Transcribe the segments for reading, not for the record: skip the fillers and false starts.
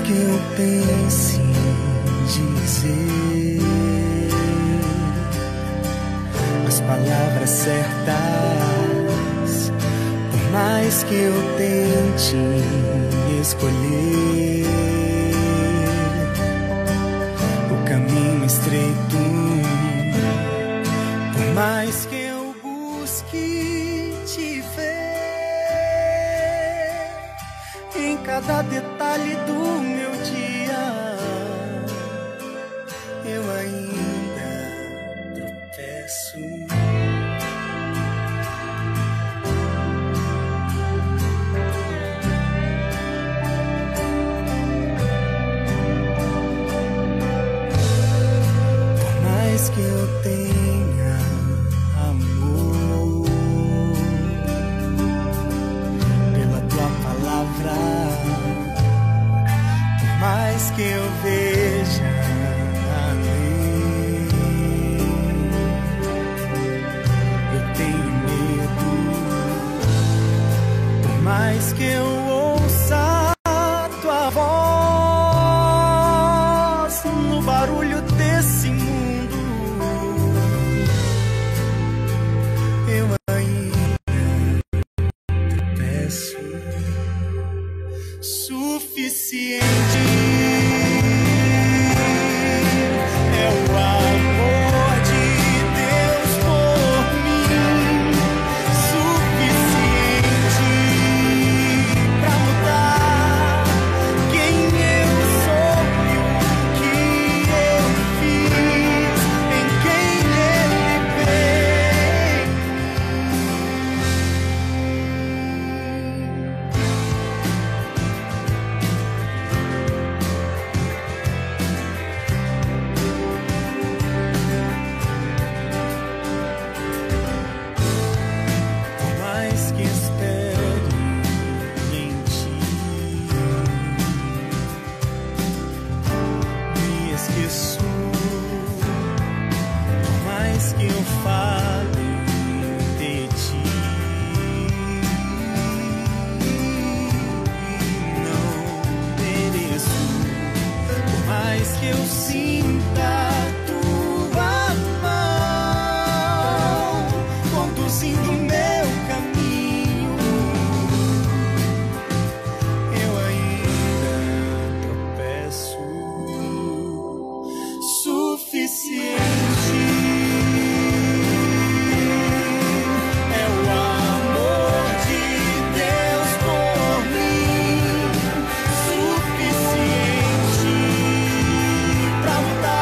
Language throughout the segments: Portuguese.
que eu pense em dizer as palavras certas, por mais que eu tente escolher o caminho estreito, por mais que eu busque te ver em cada detalhe do meu dia, eu ainda tropeço. Por mais que eu tenha amor pela tua palavra, por mais que eu veja além, eu tenho medo. Por mais que eu ouça tua voz no barulho desse mundo, eu ainda peço. Suficiente é o amor de Deus por mim, suficiente pra mudar quem eu sou e o que eu fiz em quem Ele fez. Por mais que espere em ti, me esqueço. Por mais que eu fale de ti, não mereço. Por mais que eu sinta tua mão conduzindo o meu caminho, eu ainda tropeço. Suficiente é o amor de Deus por mim, suficiente pra mudar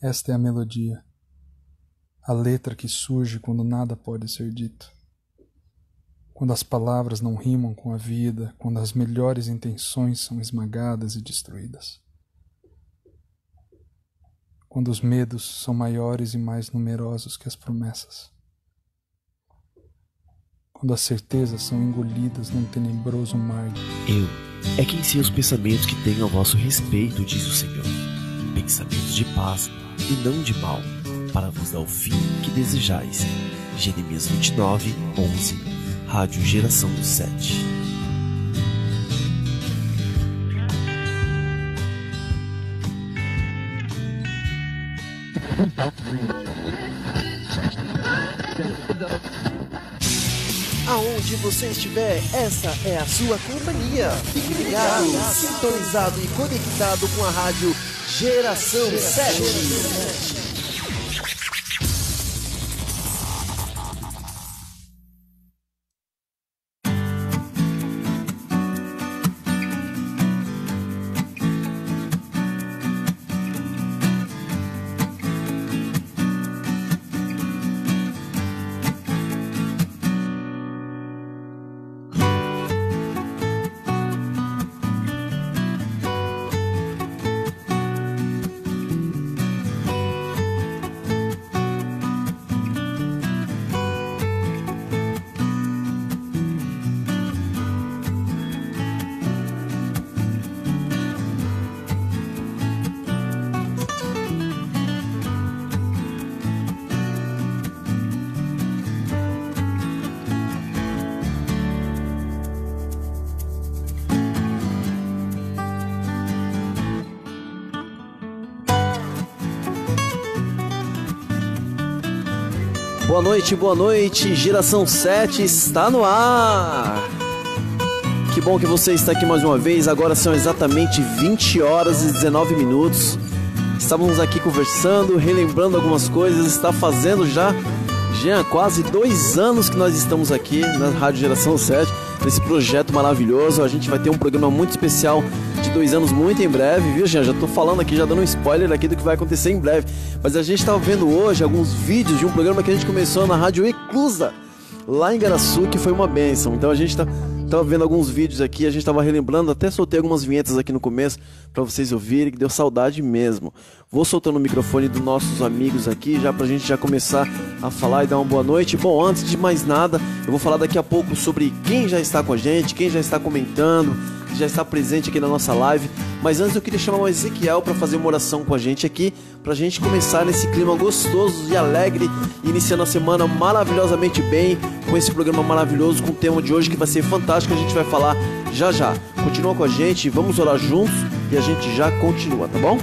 Esta é a melodia, a letra que surge quando nada pode ser dito. Quando as palavras não rimam com a vida, quando as melhores intenções são esmagadas e destruídas. Quando os medos são maiores e mais numerosos que as promessas. Quando as certezas são engolidas num tenebroso mar. Eu é quem sei os pensamentos que tenho a vosso respeito, diz o Senhor. Pensamentos de paz e não de mal, para vos dar o fim que desejais. Jeremias 29, 11. Rádio Geração 7. Aonde você estiver, essa é a sua companhia. Fique ligado, sintonizado e conectado com a rádio Geração 7. Boa noite, Geração 7 está no ar! Que bom que você está aqui mais uma vez, agora são exatamente 20 horas e 19 minutos. Estávamos aqui conversando, relembrando algumas coisas, está fazendo já quase 2 anos que nós estamos aqui na Rádio Geração 7, nesse projeto maravilhoso. A gente vai ter um programa muito especial de 2 anos muito em breve, viu, Jean? Já estou falando aqui, já dando um spoiler aqui do que vai acontecer em breve. Mas a gente estava vendo hoje alguns vídeos de um programa que a gente começou na Rádio Eclusa, lá em Garaçu, que foi uma bênção. Então a gente estava vendo alguns vídeos aqui, a gente estava relembrando, até soltei algumas vinhetas aqui no começo para vocês ouvirem, que deu saudade mesmo. Vou soltando o microfone dos nossos amigos aqui, já pra gente já começar a falar e dar uma boa noite. Bom, antes de mais nada, eu vou falar daqui a pouco sobre quem já está com a gente, quem já está comentando, já está presente aqui na nossa live. Mas antes eu queria chamar o Ezequiel para fazer uma oração com a gente aqui, pra gente começar nesse clima gostoso e alegre, iniciando a semana maravilhosamente bem, com esse programa maravilhoso, com o tema de hoje que vai ser fantástico, a gente vai falar já já. Continua com a gente, vamos orar juntos e a gente já continua, tá bom?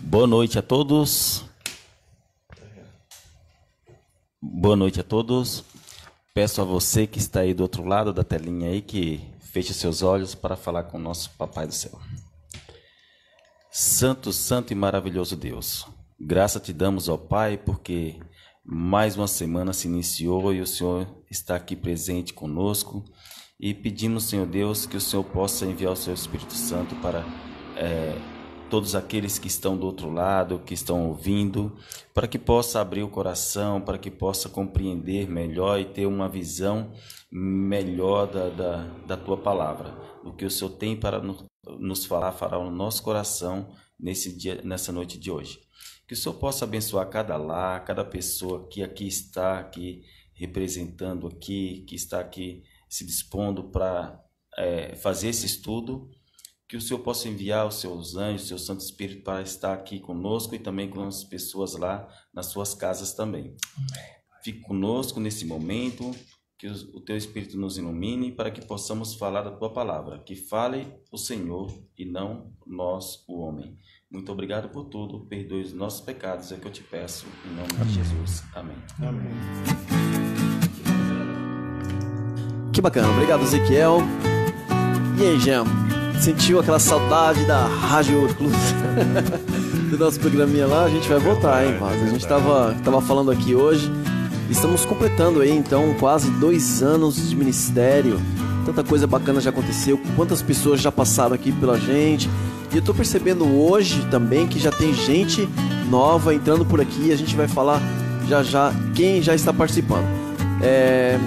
Boa noite a todos. Boa noite a todos. Peço a você que está aí do outro lado da telinha aí que feche seus olhos para falar com o nosso Papai do Céu. Santo, santo e maravilhoso Deus, graça te damos, ó Pai, porque mais uma semana se iniciou e o Senhor está aqui presente conosco. E pedimos, Senhor Deus, que o Senhor possa enviar o seu Espírito Santo para todos aqueles que estão do outro lado, que estão ouvindo, para que possa abrir o coração, para que possa compreender melhor e ter uma visão melhor da tua palavra, do que o Senhor tem para nos falar no nosso coração nessa noite de hoje. Que o Senhor possa abençoar cada lar, cada pessoa que aqui está, aqui representando aqui, que está aqui se dispondo para fazer esse estudo. Que o Senhor possa enviar os seus anjos, o seu Santo Espírito para estar aqui conosco e também com as pessoas lá nas suas casas também. Fique conosco nesse momento, que o teu Espírito nos ilumine para que possamos falar da tua palavra. Que fale o Senhor e não nós, o homem. Muito obrigado por tudo. Perdoe os nossos pecados, é que eu te peço, em nome de Jesus. Amém. Amém. Que bacana. Obrigado, Ezequiel. E aí, Jean? Sentiu aquela saudade da Rádio Eclusa? Do nosso programinha lá? A gente vai voltar, hein, Paz? A gente tava falando aqui hoje. Estamos completando aí, então, quase 2 anos de ministério. Tanta coisa bacana já aconteceu. Quantas pessoas já passaram aqui pela gente. E eu tô percebendo hoje também que já tem gente nova entrando por aqui. A gente vai falar já quem já está participando.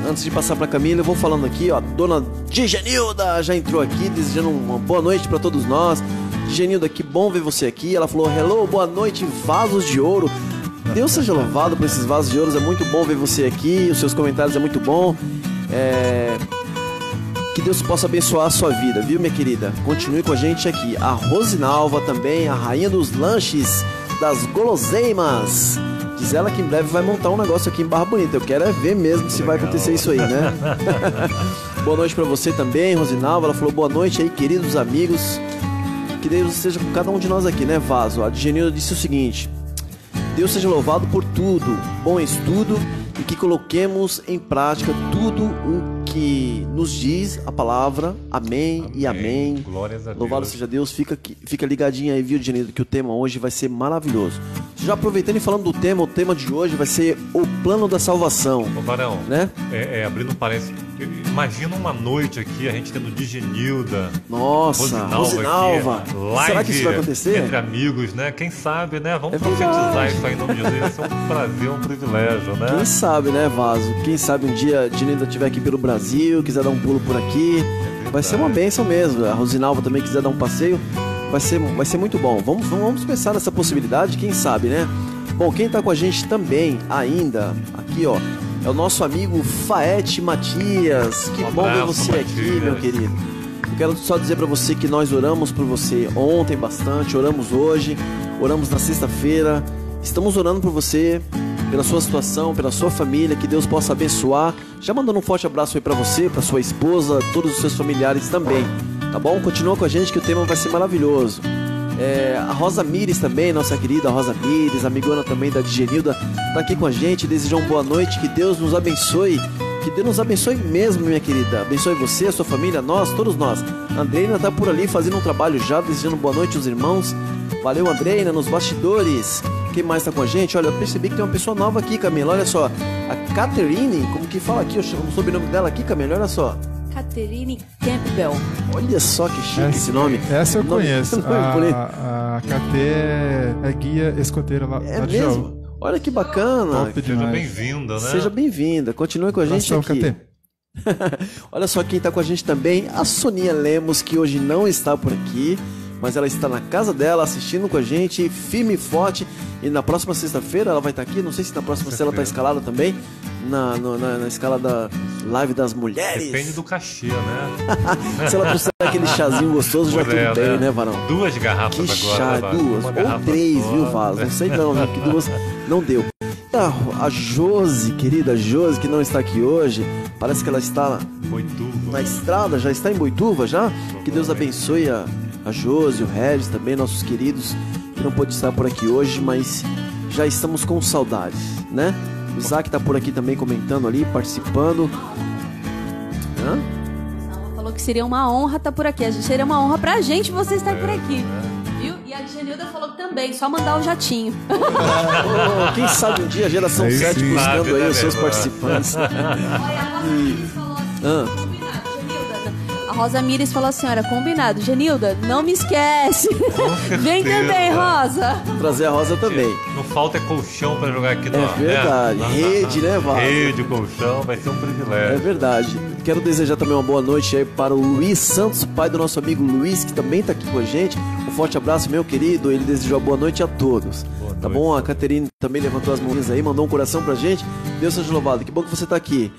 Antes de passar para Camila, eu vou falando aqui, ó. Dona Digenilda já entrou aqui, desejando uma boa noite para todos nós. Digenilda, que bom ver você aqui. Ela falou: hello, boa noite, vasos de ouro. Deus seja louvado por esses vasos de ouro. É muito bom ver você aqui. Os seus comentários é muito bom. Que Deus possa abençoar a sua vida, viu, minha querida? Continue com a gente aqui. A Rosinalva também, a rainha dos lanches, das guloseimas. Diz ela que em breve vai montar um negócio aqui em Barra Bonita. Eu quero ver mesmo se vai acontecer isso aí, né? Boa noite pra você também, Rosinalva. Ela falou boa noite aí, queridos amigos. Que Deus seja com cada um de nós aqui, né, Vaso? A Digenilda disse o seguinte: Deus seja louvado por tudo, bom estudo, e que coloquemos em prática tudo o que nos diz a palavra. Amém e amém. Glórias a Deus. Louvado seja Deus. Fica ligadinho aí, viu, Digenilda, que o tema hoje vai ser maravilhoso. Já aproveitando e falando do tema, o tema de hoje vai ser o plano da salvação. Ô Varão, né? Abrindo um parênteses, imagina uma noite aqui, a gente tendo Digenilda, nossa, Rosinalva. Live, será que isso vai acontecer? Entre amigos, né? Quem sabe, né? Vamos profetizar isso aí em nome de Jesus. Vai ser um prazer, um privilégio, né? Quem sabe, né, Vaso? Quem sabe um dia a Digenilda estiver aqui pelo Brasil, quiser dar um pulo por aqui. Vai ser uma bênção mesmo. A Rosinalva também quiser dar um passeio. Vai ser muito bom. Vamos pensar nessa possibilidade, quem sabe, né? Bom, quem tá com a gente também ainda, aqui ó, é o nosso amigo Faete Matias. Que bom ver você aqui, meu querido. Eu quero só dizer pra você que nós oramos por você ontem bastante, oramos hoje, oramos na sexta-feira. Estamos orando por você, pela sua situação, pela sua família, que Deus possa abençoar. Já mandando um forte abraço aí pra você, pra sua esposa, todos os seus familiares também. Tá bom? Continua com a gente que o tema vai ser maravilhoso. A Rosa Mires também, nossa querida Rosa Mires, amigona também da Digenilda, tá aqui com a gente, deseja uma boa noite, que Deus nos abençoe. Que Deus nos abençoe mesmo, minha querida. Abençoe você, a sua família, nós, todos nós. A Andreina tá por ali fazendo um trabalho já, desejando boa noite aos irmãos. Valeu, Andreina, nos bastidores. Quem mais tá com a gente? Olha, eu percebi que tem uma pessoa nova aqui, Camila. Olha só, a Catherine, como que fala aqui? Eu chamo o sobrenome dela aqui, Camila, olha só. Catherine Campbell. Olha só que chique esse nome. Essa eu conheço. A Catê é guia escoteira lá. É mesmo? Olha que bacana. Seja bem-vinda, né? Seja bem-vinda. Continue com a gente aqui. Catê. Olha só quem está com a gente também, a Soninha Lemos, que hoje não está por aqui, mas ela está na casa dela assistindo com a gente, firme e forte. E na próxima sexta-feira ela vai estar aqui. Não sei se na próxima sexta ela está escalada também na escala da live das mulheres. Depende do cachê, né? Se ela trouxer aquele chazinho gostoso, já tudo bem, né, Varão? 2 garrafas que agora. Chá, 2 ou 3, viu, Vaso? Não sei não, né? Porque 2 não deu. A Josi, querida Josi, que não está aqui hoje, parece que ela está na estrada, já está em Boituva já. Que Deus abençoe a Josi, o Regis também, nossos queridos, que não pôde estar por aqui hoje, mas já estamos com saudades, né? O Isaac está por aqui também comentando ali, participando. Ela falou que seria uma honra estar por aqui. Seria uma honra pra gente você estar por aqui. Viu? E a Digenilda falou que também, só mandar o jatinho. Quem sabe um dia a geração 7 buscando aí os seus participantes. Olha, a Rosa Mires falou assim: olha, combinado, Genilda, não me esquece. Vem também, Rosa. Trazer a Rosa também. Não falta colchão pra jogar aqui no ar. É verdade. Rede, né, Val? Rede, colchão, vai ser um privilégio. É verdade. Quero desejar também uma boa noite aí para o Luiz Santos, pai do nosso amigo Luiz, que também tá aqui com a gente. Um forte abraço, meu querido. Ele desejou boa noite a todos. Boa noite. Tá bom? A Caterine também levantou as mãos aí, mandou um coração pra gente. Deus seja louvado. Que bom que você tá aqui.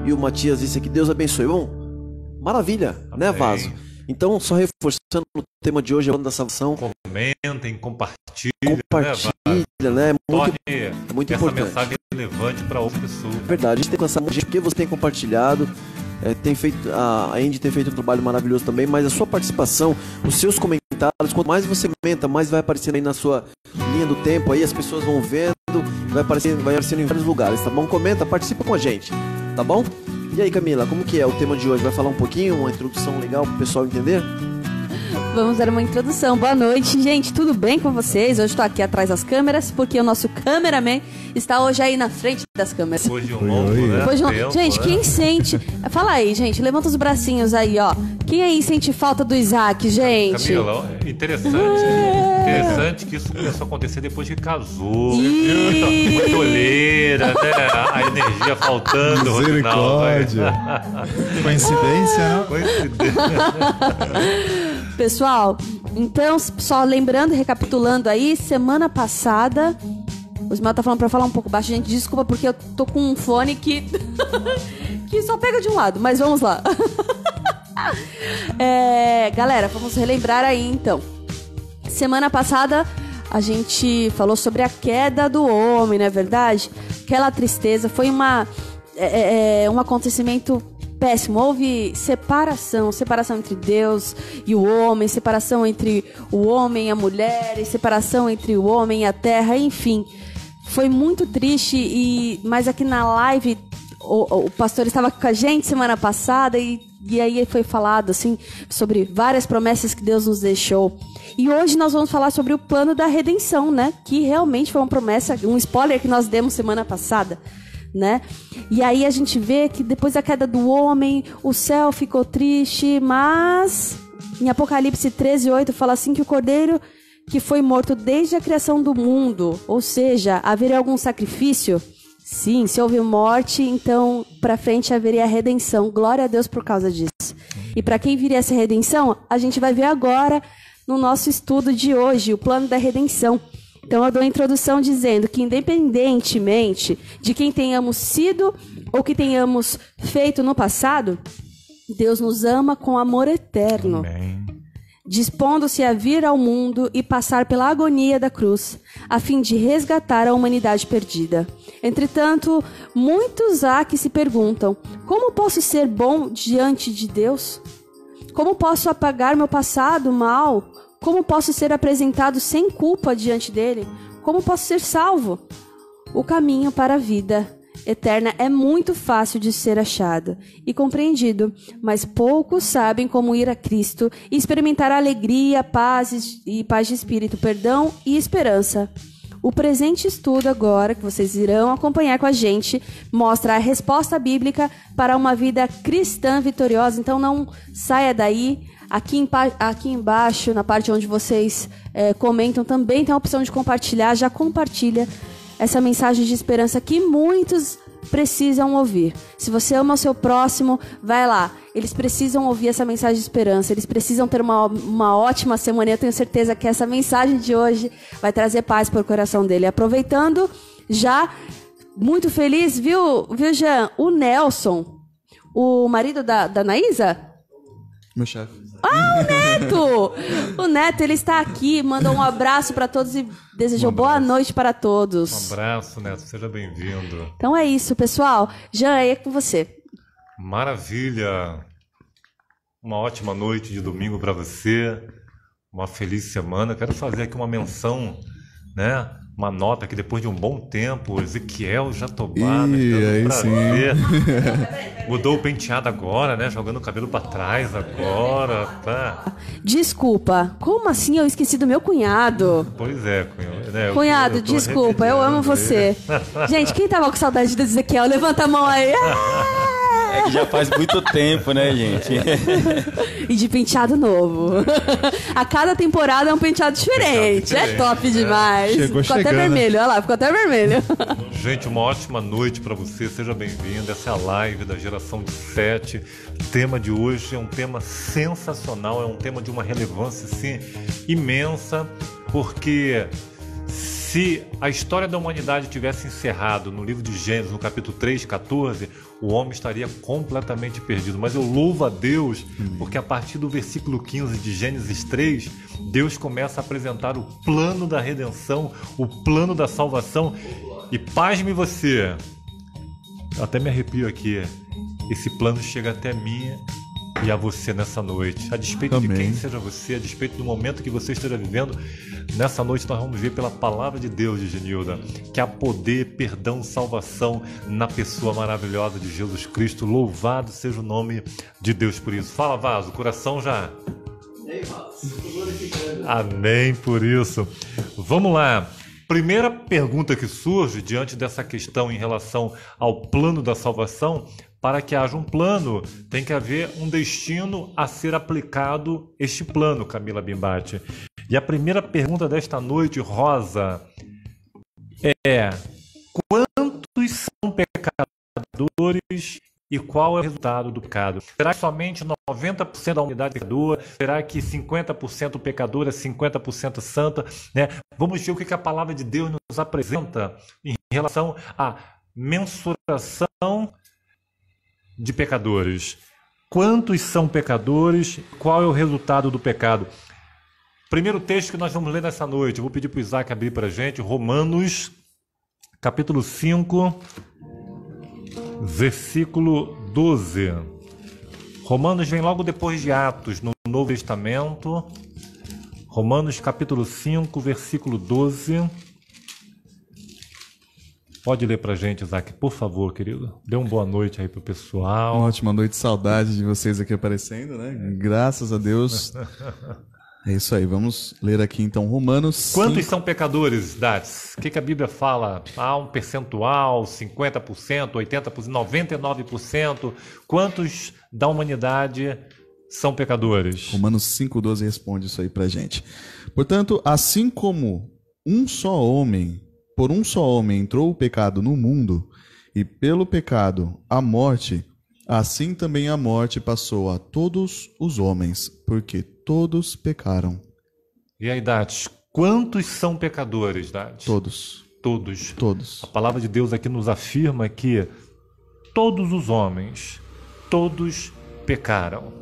E o Matias disse aqui, Deus abençoe. Bom, maravilha, né, Vaso? Então, só reforçando o tema de hoje, é o plano da salvação. Comentem, compartilhem. Compartilha, né? É muito essa importante. Essa mensagem relevante para outra pessoa. É verdade, a gente tem que lançar muito porque você tem compartilhado. A Andy tem feito um trabalho maravilhoso também, mas a sua participação, os seus comentários, quanto mais você comenta, mais vai aparecendo aí na sua linha do tempo, aí as pessoas vão vendo, vai aparecendo em vários lugares, tá bom? Comenta, participa com a gente, tá bom? E aí, Camila, como que é o tema de hoje? Vai falar um pouquinho, uma introdução legal pro pessoal entender? Vamos dar uma introdução. Boa noite, gente. Tudo bem com vocês? Hoje estou aqui atrás das câmeras, porque o nosso cameraman está hoje aí na frente das câmeras. Depois de um longo, né? Depois de um... tempo, Gente, né? quem sente... Fala aí, gente. Levanta os bracinhos aí, ó. Quem aí sente falta do Isaac, gente? Camila, interessante que isso começou a acontecer depois que casou. Muita olheira, né? A energia faltando. Misericórdia. Coincidência, não? Pessoal, então, só lembrando e recapitulando aí, semana passada... O Ismael tá falando pra falar um pouco baixo. Gente, desculpa porque eu tô com um fone que... que só pega de um lado, mas vamos lá. Galera, vamos relembrar aí então. Semana passada a gente falou sobre a queda do homem, não é verdade? Aquela tristeza, foi um acontecimento péssimo. Houve separação entre Deus e o homem, separação entre o homem e a mulher, e separação entre o homem e a terra, enfim. Foi muito triste, mas aqui na live o pastor estava com a gente semana passada e aí foi falado assim, sobre várias promessas que Deus nos deixou. E hoje nós vamos falar sobre o plano da redenção, né? Que realmente foi uma promessa, um spoiler que nós demos semana passada, né? E aí a gente vê que depois da queda do homem, o céu ficou triste, mas em Apocalipse 13:8 fala assim que o cordeiro que foi morto desde a criação do mundo, ou seja, haveria algum sacrifício? Sim, se houve morte, então para frente haveria redenção. Glória a Deus por causa disso. E para quem viria essa redenção, a gente vai ver agora no nosso estudo de hoje, o plano da redenção. Então eu dou a introdução dizendo que independentemente de quem tenhamos sido ou que tenhamos feito no passado, Deus nos ama com amor eterno. Amém. Dispondo-se a vir ao mundo e passar pela agonia da cruz, a fim de resgatar a humanidade perdida. Entretanto, muitos há que se perguntam: como posso ser bom diante de Deus? Como posso apagar meu passado mal? Como posso ser apresentado sem culpa diante dele? Como posso ser salvo? O caminho para a vida eterna é muito fácil de ser achado e compreendido, mas poucos sabem como ir a Cristo e experimentar a alegria, paz de espírito, perdão e esperança. O presente estudo agora, que vocês irão acompanhar com a gente, mostra a resposta bíblica para uma vida cristã vitoriosa. Então não saia daí. Aqui embaixo, na parte onde vocês comentam, também tem a opção de compartilhar. Já compartilha essa mensagem de esperança que muitos precisam ouvir. Se você ama o seu próximo, vai lá. Eles precisam ouvir essa mensagem de esperança. Eles precisam ter uma ótima semana. Eu tenho certeza que essa mensagem de hoje vai trazer paz para o coração dele. Aproveitando, já muito feliz, viu Jean? O Nelson, o marido da Naísa? Meu chefe. Ah, o Neto! O Neto, ele está aqui, mandou um abraço para todos e desejou boa noite para todos. Um abraço, Neto, seja bem-vindo. Então é isso, pessoal. Jean, é com você. Maravilha! Uma ótima noite de domingo para você, uma feliz semana. Quero fazer aqui uma menção, né? Uma nota que depois de um bom tempo, Ezequiel Jatobá, né? Prazer. Mudou o penteado agora, né? Jogando o cabelo para trás agora, tá? Desculpa, como assim eu esqueci do meu cunhado? Pois é, cunhado. Né? Cunhado, desculpa, eu amo você. Gente, quem tava com saudade do Ezequiel? Levanta a mão aí. É que já faz muito tempo, né, gente? E de penteado novo. A cada temporada é um penteado diferente. É top demais. Ficou até vermelho, olha lá, ficou até vermelho. Gente, uma ótima noite para você, seja bem-vindo. Essa é a live da Geração de 7. O tema de hoje é um tema sensacional, é um tema de uma relevância, assim, imensa, porque se a história da humanidade tivesse encerrado no livro de Gênesis, no capítulo 3:14, o homem estaria completamente perdido. Mas eu louvo a Deus, porque a partir do versículo 15 de Gênesis 3, Deus começa a apresentar o plano da redenção, o plano da salvação. E pasme você, eu até me arrepio aqui, esse plano chega até mim e a você nessa noite. A despeito de quem seja você, a despeito do momento que você esteja vivendo, nessa noite nós vamos ver pela palavra de Deus, Genilda, que há poder, perdão, salvação na pessoa maravilhosa de Jesus Cristo. Louvado seja o nome de Deus por isso. Fala, Vaso, o coração já... Amém por isso. Vamos lá. Primeira pergunta que surge diante dessa questão em relação ao plano da salvação: para que haja um plano, tem que haver um destino a ser aplicado este plano, Camila Bimbati. E a primeira pergunta desta noite, Rosa, é: quantos são pecadores e qual é o resultado do pecado? Será que somente 90% da humanidade é pecadora? Será que 50% pecadora, 50% santa? Né? Vamos ver o que a palavra de Deus nos apresenta em relação à mensuração de pecadores. Quantos são pecadores? Qual é o resultado do pecado? Primeiro texto que nós vamos ler nessa noite, eu vou pedir para o Isaac abrir para a gente, Romanos, capítulo 5, versículo 12. Romanos vem logo depois de Atos, no Novo Testamento. Romanos, capítulo 5, versículo 12. Pode ler para a gente, Isaac, por favor, querido. Dê uma boa noite aí para o pessoal. Uma ótima noite, saudade de vocês aqui aparecendo, né? Graças a Deus. É isso aí, vamos ler aqui então Romanos. Quantos são pecadores, Dats? O que a Bíblia fala? Um percentual, 50%, 80%, 99%. Quantos da humanidade são pecadores? Romanos 5,12 responde isso aí pra gente. Portanto, assim como por um só homem entrou o pecado no mundo, e pelo pecado a morte, assim também a morte passou a todos os homens, porque todos pecaram. E aí, Dats, quantos são pecadores, Dats? Todos. Todos. Todos. A palavra de Deus aqui nos afirma que todos os homens, todos pecaram.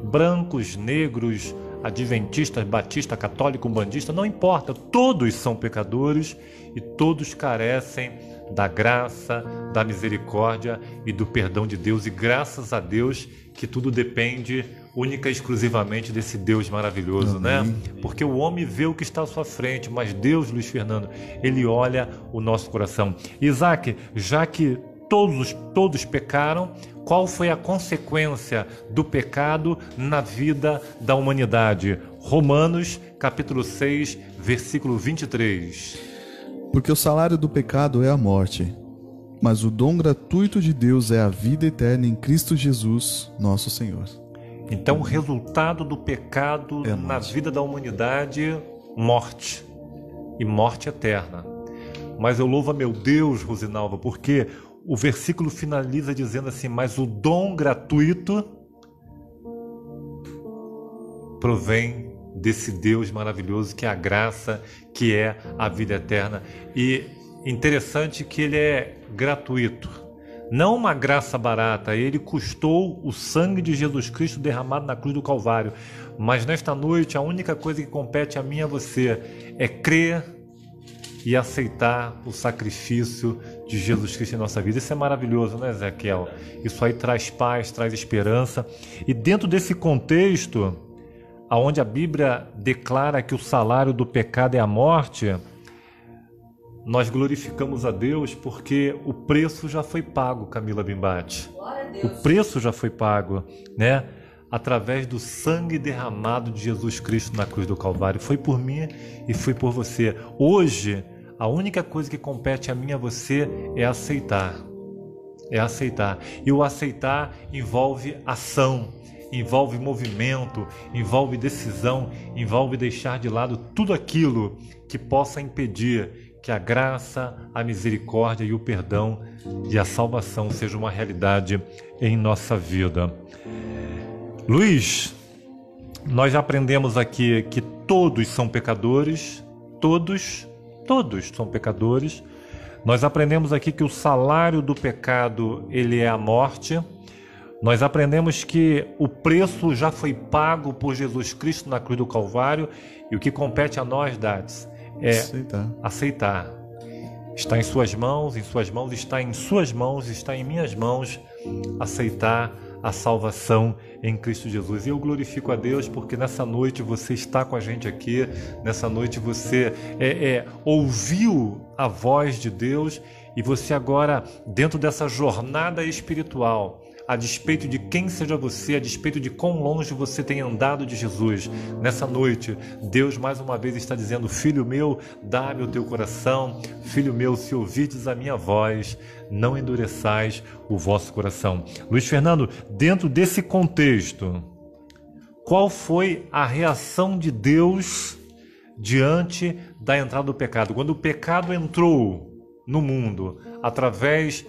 Brancos, negros, adventistas, batistas, católico, umbandista, não importa, todos são pecadores e todos carecem da graça, da misericórdia e do perdão de Deus. E graças a Deus que tudo depende única e exclusivamente desse Deus maravilhoso, né? Porque o homem vê o que está à sua frente, mas Deus, Luiz Fernando, Ele olha o nosso coração. Isaac, já que todos pecaram, qual foi a consequência do pecado na vida da humanidade? Romanos, capítulo 6, versículo 23. Porque o salário do pecado é a morte, mas o dom gratuito de Deus é a vida eterna em Cristo Jesus, nosso Senhor. Então, o resultado do pecado na vida da humanidade, morte. E morte eterna. Mas eu louvo a meu Deus, Rosinalva, porque o versículo finaliza dizendo assim: mas o dom gratuito provém desse Deus maravilhoso que é a graça, que é a vida eterna. E interessante que ele é gratuito. Não uma graça barata, ele custou o sangue de Jesus Cristo derramado na cruz do Calvário. Mas nesta noite, a única coisa que compete a mim e a você é crer e aceitar o sacrifício de Jesus Cristo em nossa vida. Isso é maravilhoso, né, Ezequiel? Isso aí traz paz, traz esperança. E dentro desse contexto, onde a Bíblia declara que o salário do pecado é a morte, nós glorificamos a Deus porque o preço já foi pago, Camila Bimbati. O preço já foi pago, né? Através do sangue derramado de Jesus Cristo na cruz do Calvário. Foi por mim e foi por você. Hoje, a única coisa que compete a mim e a você é aceitar. É aceitar. E o aceitar envolve ação, envolve movimento, envolve decisão, envolve deixar de lado tudo aquilo que possa impedir que a graça, a misericórdia e o perdão e a salvação sejam uma realidade em nossa vida. Luiz, nós já aprendemos aqui que todos são pecadores, todos são pecadores. Nós aprendemos aqui que o salário do pecado, ele é a morte. Nós aprendemos que o preço já foi pago por Jesus Cristo na cruz do Calvário e o que compete a nós, Dats, é aceitar. Está em suas mãos, está em suas mãos, está em minhas mãos, aceitar a salvação em Cristo Jesus. E eu glorifico a Deus porque nessa noite você está com a gente aqui, nessa noite você ouviu a voz de Deus e você agora, dentro dessa jornada espiritual, a despeito de quem seja você, a despeito de quão longe você tem andado de Jesus. Nessa noite, Deus mais uma vez está dizendo: filho meu, dá-me o teu coração. Filho meu, se ouvides a minha voz, não endureçais o vosso coração. Luiz Fernando, dentro desse contexto, qual foi a reação de Deus diante da entrada do pecado? Quando o pecado entrou no mundo através,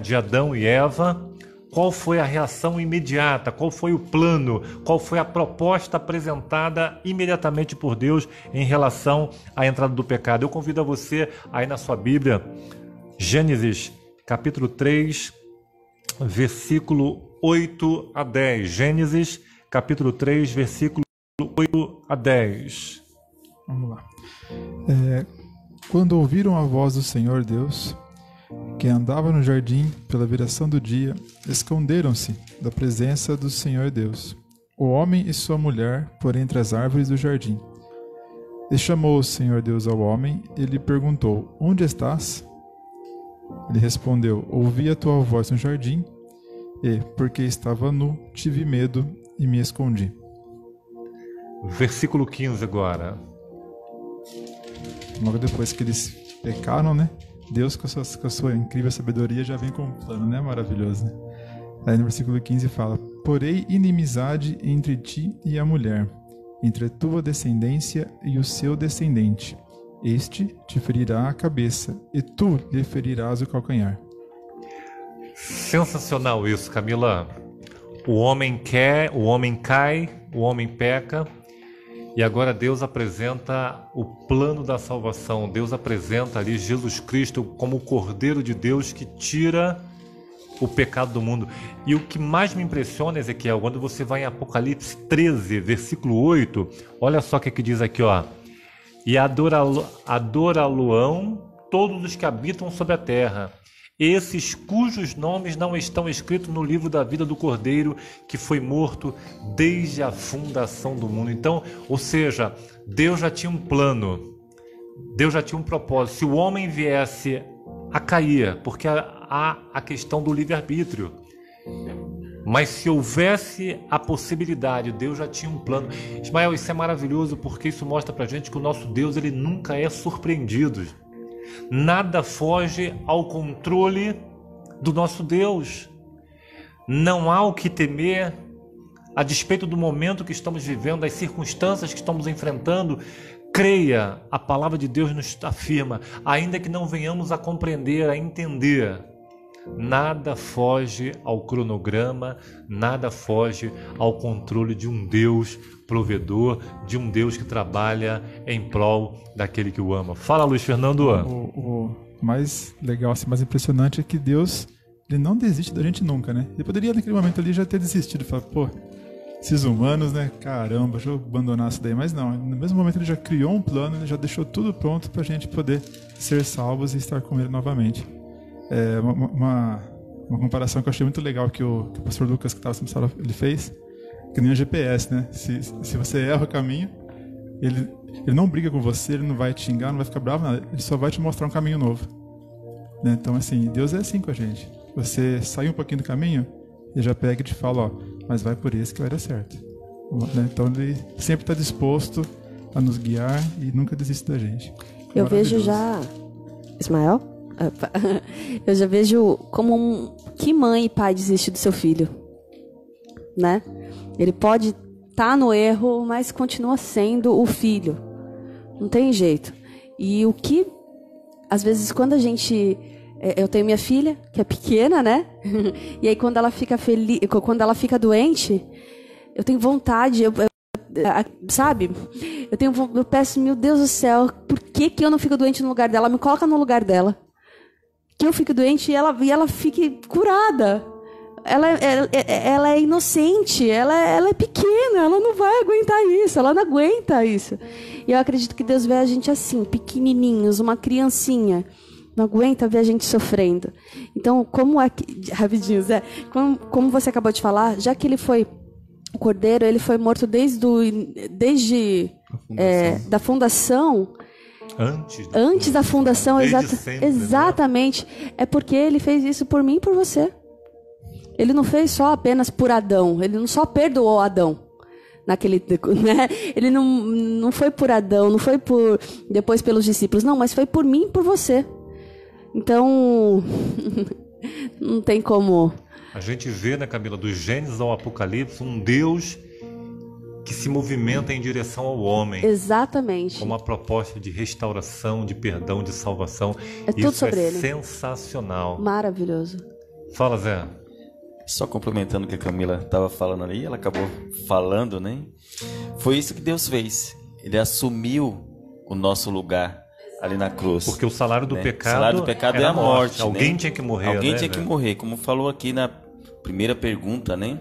de Adão e Eva, qual foi a reação imediata? Qual foi o plano? Qual foi a proposta apresentada imediatamente por Deus em relação à entrada do pecado? Eu convido a você aí na sua Bíblia, Gênesis capítulo 3, versículo 8 a 10. Gênesis capítulo 3, versículo 8 a 10. Vamos lá. Quando ouviram a voz do Senhor Deus, que andava no jardim pela viração do dia, esconderam-se da presença do Senhor Deus, o homem e sua mulher, por entre as árvores do jardim. E chamou o Senhor Deus ao homem e lhe perguntou: onde estás? Ele respondeu: ouvi a tua voz no jardim, e, porque estava nu, tive medo e me escondi. Versículo 15 agora. Logo depois que eles pecaram, Deus, com a sua incrível sabedoria, já vem com um plano, maravilhoso, Aí no versículo 15 fala: porém inimizade entre ti e a mulher, entre a tua descendência e o seu descendente. Este te ferirá a cabeça, e tu lhe ferirás o calcanhar. Sensacional isso, Camila. O homem quer, o homem cai, o homem peca, e agora Deus apresenta o plano da salvação. Deus apresenta ali Jesus Cristo como o Cordeiro de Deus que tira o pecado do mundo. E o que mais me impressiona, Ezequiel, quando você vai em Apocalipse 13, versículo 8, olha só o que diz aqui, e adora-lo-ão todos os que habitam sobre a terra, esses cujos nomes não estão escritos no livro da vida do Cordeiro, que foi morto desde a fundação do mundo. Então, ou seja, Deus já tinha um plano, Deus já tinha um propósito. Se o homem viesse a cair, porque há a questão do livre-arbítrio, mas se houvesse a possibilidade, Deus já tinha um plano. Ismael, isso é maravilhoso, porque isso mostra pra gente que o nosso Deus, ele nunca é surpreendido. Nada foge ao controle do nosso Deus. Não há o que temer, a despeito do momento que estamos vivendo, das circunstâncias que estamos enfrentando. Creia, a palavra de Deus nos afirma, ainda que não venhamos a compreender, a entender, nada foge ao cronograma, nada foge ao controle de um Deus provedor, de um Deus que trabalha em prol daquele que o ama. Fala, Luiz Fernando. O mais legal, mais impressionante é que Deus, ele não desiste da gente nunca, Ele poderia naquele momento ali já ter desistido, falar, esses humanos, caramba, deixa eu abandonar isso daí. Mas não, no mesmo momento ele já criou um plano, ele já deixou tudo pronto pra gente poder ser salvos e estar com ele novamente. Uma comparação que eu achei muito legal que o pastor Lucas, que estava sendo salvo, ele fez, que nem o GPS, Se você erra o caminho, ele não briga com você, ele não vai te xingar, não vai ficar bravo, nada, ele só vai te mostrar um caminho novo. Então, assim, Deus é assim com a gente. Você sai um pouquinho do caminho, ele já pega e te fala, mas vai por esse que vai dar certo. Então, ele sempre está disposto a nos guiar e nunca desiste da gente. Eu vejo já... Ismael? Eu já vejo como que mãe e pai desiste do seu filho, Ele pode estar no erro, mas continua sendo o filho. Não tem jeito. E o que, às vezes, quando a gente... Eu tenho minha filha, que é pequena, E aí, quando ela fica feliz, quando ela fica doente, eu tenho vontade, sabe? Eu peço, meu Deus do céu, por que eu não fico doente no lugar dela? Me coloca no lugar dela. Que eu fique doente e ela fique curada. Ela é inocente, ela é pequena, ela não vai aguentar isso, ela não aguenta isso. E eu acredito que Deus vê a gente assim, pequenininhos, uma criancinha. Não aguenta ver a gente sofrendo. Então, rapidinho, Zé, como você acabou de falar, já que ele foi o Cordeiro, ele foi morto desde da fundação. Antes da fundação, sempre, exatamente. É porque ele fez isso por mim e por você. Ele não fez só apenas por Adão, ele não só perdoou Adão. Né? Ele não foi por Adão, não foi depois pelos discípulos, não, mas foi por mim e por você. Então, não tem como. A gente vê, né, Camila, do Gênesis ao Apocalipse, um Deus que se movimenta em direção ao homem. Exatamente. Com uma proposta de restauração, de perdão, de salvação. É tudo sobre ele. Sensacional. Maravilhoso. Fala, Zé. Só complementando o que a Camila estava falando ali, ela acabou falando, né? Foi isso que Deus fez. Ele assumiu o nosso lugar ali na cruz. Porque o salário do pecado, o salário do pecado é a morte. Alguém tinha que morrer. Alguém tinha que morrer, como falou aqui na primeira pergunta, né?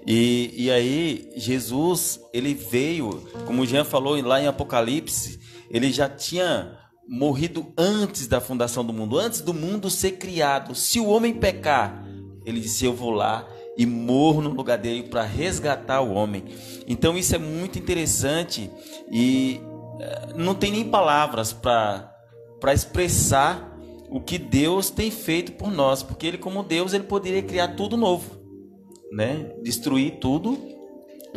E aí, Jesus, ele veio, como o Jean falou lá em Apocalipse, ele já tinha morrido antes da fundação do mundo, antes do mundo ser criado. Se o homem pecar, ele disse, eu vou lá e morro no lugar dele para resgatar o homem. Então isso é muito interessante e não tem nem palavras para expressar o que Deus tem feito por nós, porque ele, como Deus, ele poderia criar tudo novo, né? Destruir tudo